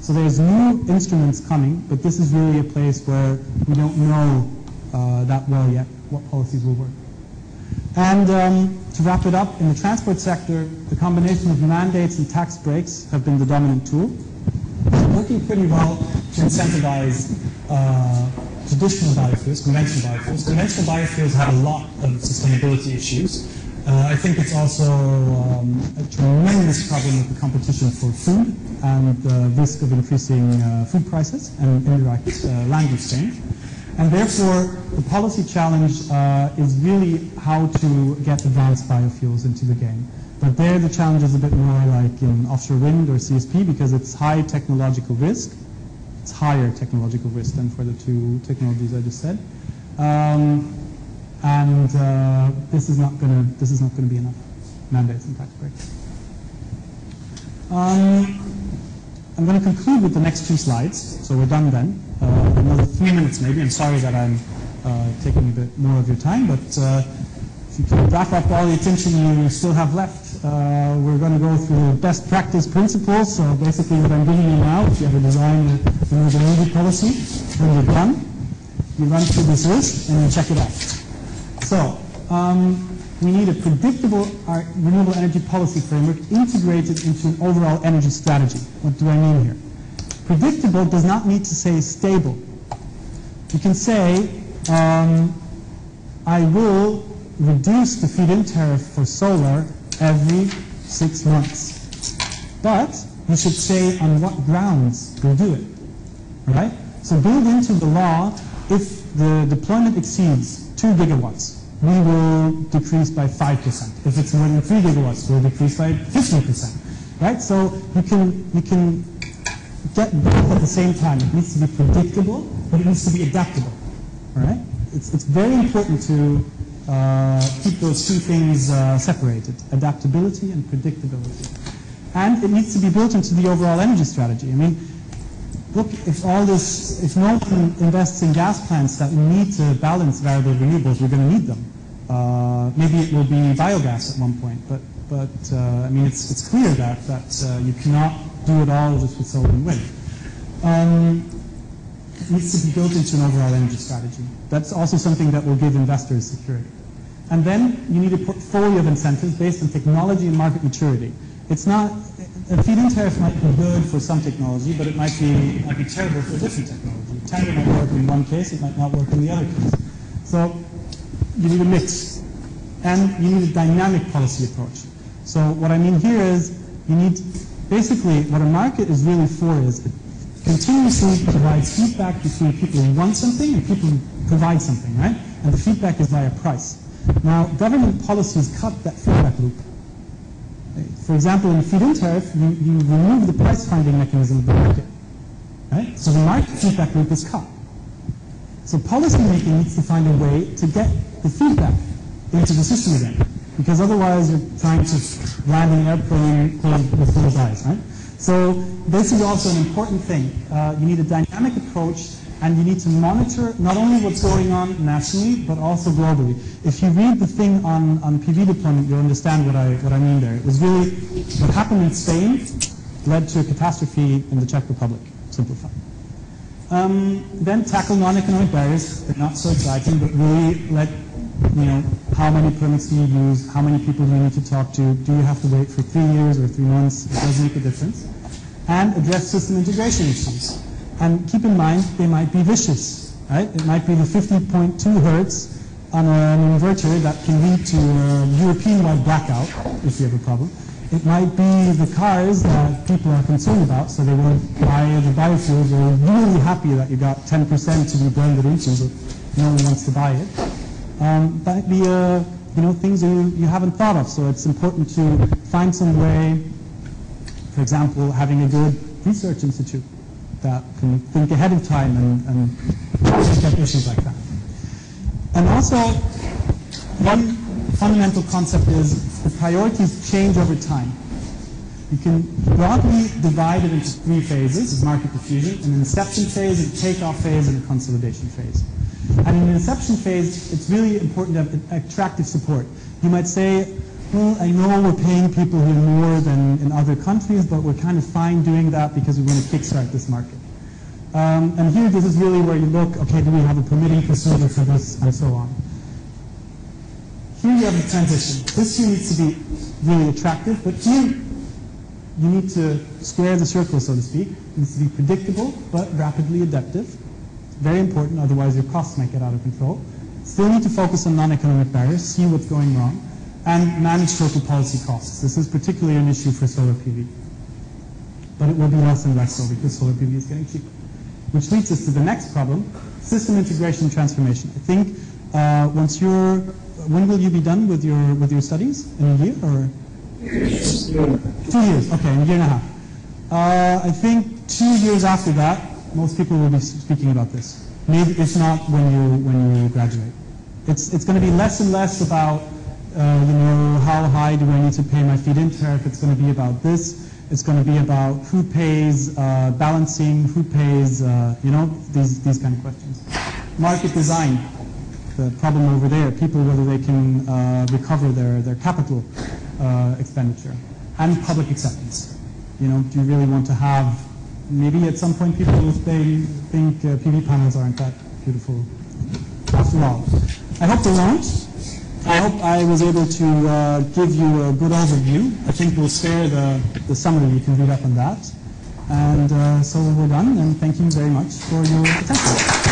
So there's new instruments coming, but this is really a place where we don't know that well yet what policies will work. And to wrap it up, in the transport sector, the combination of mandates and tax breaks have been the dominant tool. Working pretty well to incentivize traditional biofuels, conventional biofuels. Conventional biofuels have a lot of sustainability issues. I think it's also a tremendous problem with the competition for food and the risk of increasing food prices and indirect land use change. And therefore, the policy challenge is really how to get advanced biofuels into the game. But there the challenge is a bit more like in offshore wind or CSP because it's high technological risk. It's higher technological risk than for the two technologies I just said. This is not going to be enough mandates and tax breaks. I'm going to conclude with the next two slides, so we're done then. Another 3 minutes maybe. I'm sorry that I'm taking a bit more of your time, but if you can wrap up all the attention you still have left, we're going to go through best practice principles. So basically what I'm giving you now, if you ever design a renewable energy policy, when you're done, you run through this list and you check it out. So we need a predictable renewable energy policy framework integrated into an overall energy strategy. What do I mean here? Predictable does not need to say stable. You can say, I will reduce the feed-in tariff for solar every 6 months. But you should say on what grounds you'll do it. All right? So build into the law, if the deployment exceeds 2 gigawatts, we will decrease by 5%. If it's more than 3 gigawatts, we'll decrease by 50%. Right? So you can get both at the same time. It needs to be predictable, but it needs to be adaptable. All right? It's very important to keep those two things separated, adaptability and predictability. And it needs to be built into the overall energy strategy. I mean, look, if no one invests in gas plants that we need to balance variable renewables, we're going to need them. Maybe it will be biogas at one point, but I mean, it's clear that you cannot do it all just with solar and wind. It needs to be built into an overall energy strategy. That's also something that will give investors security. And then you need a portfolio of incentives based on technology and market maturity. It's not, a feed-in tariff might be good for some technology, but it might be terrible for a different technology. Tender might work in one case, it might not work in the other case. So you need a mix. And you need a dynamic policy approach. So what I mean here is, you need, basically what a market is really for is it continuously provides feedback between people who want something and people who provide something, right? And the feedback is via price. Now, government policies cut that feedback loop. For example, in the feed-in tariff, you remove the price finding mechanism of the market, right? So the market feedback loop is cut. So policymaking needs to find a way to get the feedback into the system again, because otherwise you're trying to land in an airplane with closed eyes, right? So this is also an important thing. You need a dynamic approach, and you need to monitor not only what's going on nationally, but also globally. If you read the thing on PV deployment, you'll understand what I mean there. It was really, what happened in Spain led to a catastrophe in the Czech Republic, simplified. Then tackle non-economic barriers. They're not so exciting, but really let, how many permits do you use? How many people do you need to talk to? Do you have to wait for 3 years or 3 months? It does make a difference. And address system integration issues. And keep in mind, they might be vicious, right? It might be the 50.2 hertz on an inverter that can lead to a European-wide blackout, if you have a problem. It might be the cars that people are concerned about, so they won't buy the biofuels. They're really happy that you got 10% to be blended into, but no one wants to buy it. That might be things you haven't thought of, so it's important to find some way, for example, having a good research institute that can think ahead of time and look at issues like that. And also, one fundamental concept is the priorities change over time. You can broadly divide it into 3 phases of market diffusion: an inception phase, a takeoff phase, and a consolidation phase. And in the inception phase, it's really important to have attractive support. You might say, well, I know we're paying people here more than in other countries, but we're kind of fine doing that because we want to kickstart this market. And here, this is really where you look, okay, do we have a permitting procedure for this, and so on. Here you have the transition. This here needs to be really attractive, but here you need to square the circle, so to speak. It needs to be predictable, but rapidly adaptive. Very important, otherwise your costs might get out of control. Still need to focus on non-economic barriers, see what's going wrong, and manage total policy costs. This is particularly an issue for solar PV. But it will be less and less so because solar PV is getting cheaper. Which leads us to the next problem, system integration and transformation. I think when will you be done with your studies? In a year or? years. 2 years, okay, a year and a half. I think 2 years after that, most people will be speaking about this. Maybe if not when you graduate. It's going to be less and less about how high do I need to pay my feed-in tariff. It's going to be about this. It's going to be about who pays balancing, who pays these kind of questions. Market design, the problem over there. People whether they can recover their capital expenditure, and public acceptance. Do you really want to have? Maybe at some point people will think PV panels aren't that beautiful after all. I hope they won't. I hope I was able to give you a good overview. I think we'll spare the summary. You can read up on that. And so we're done, and thank you very much for your attention.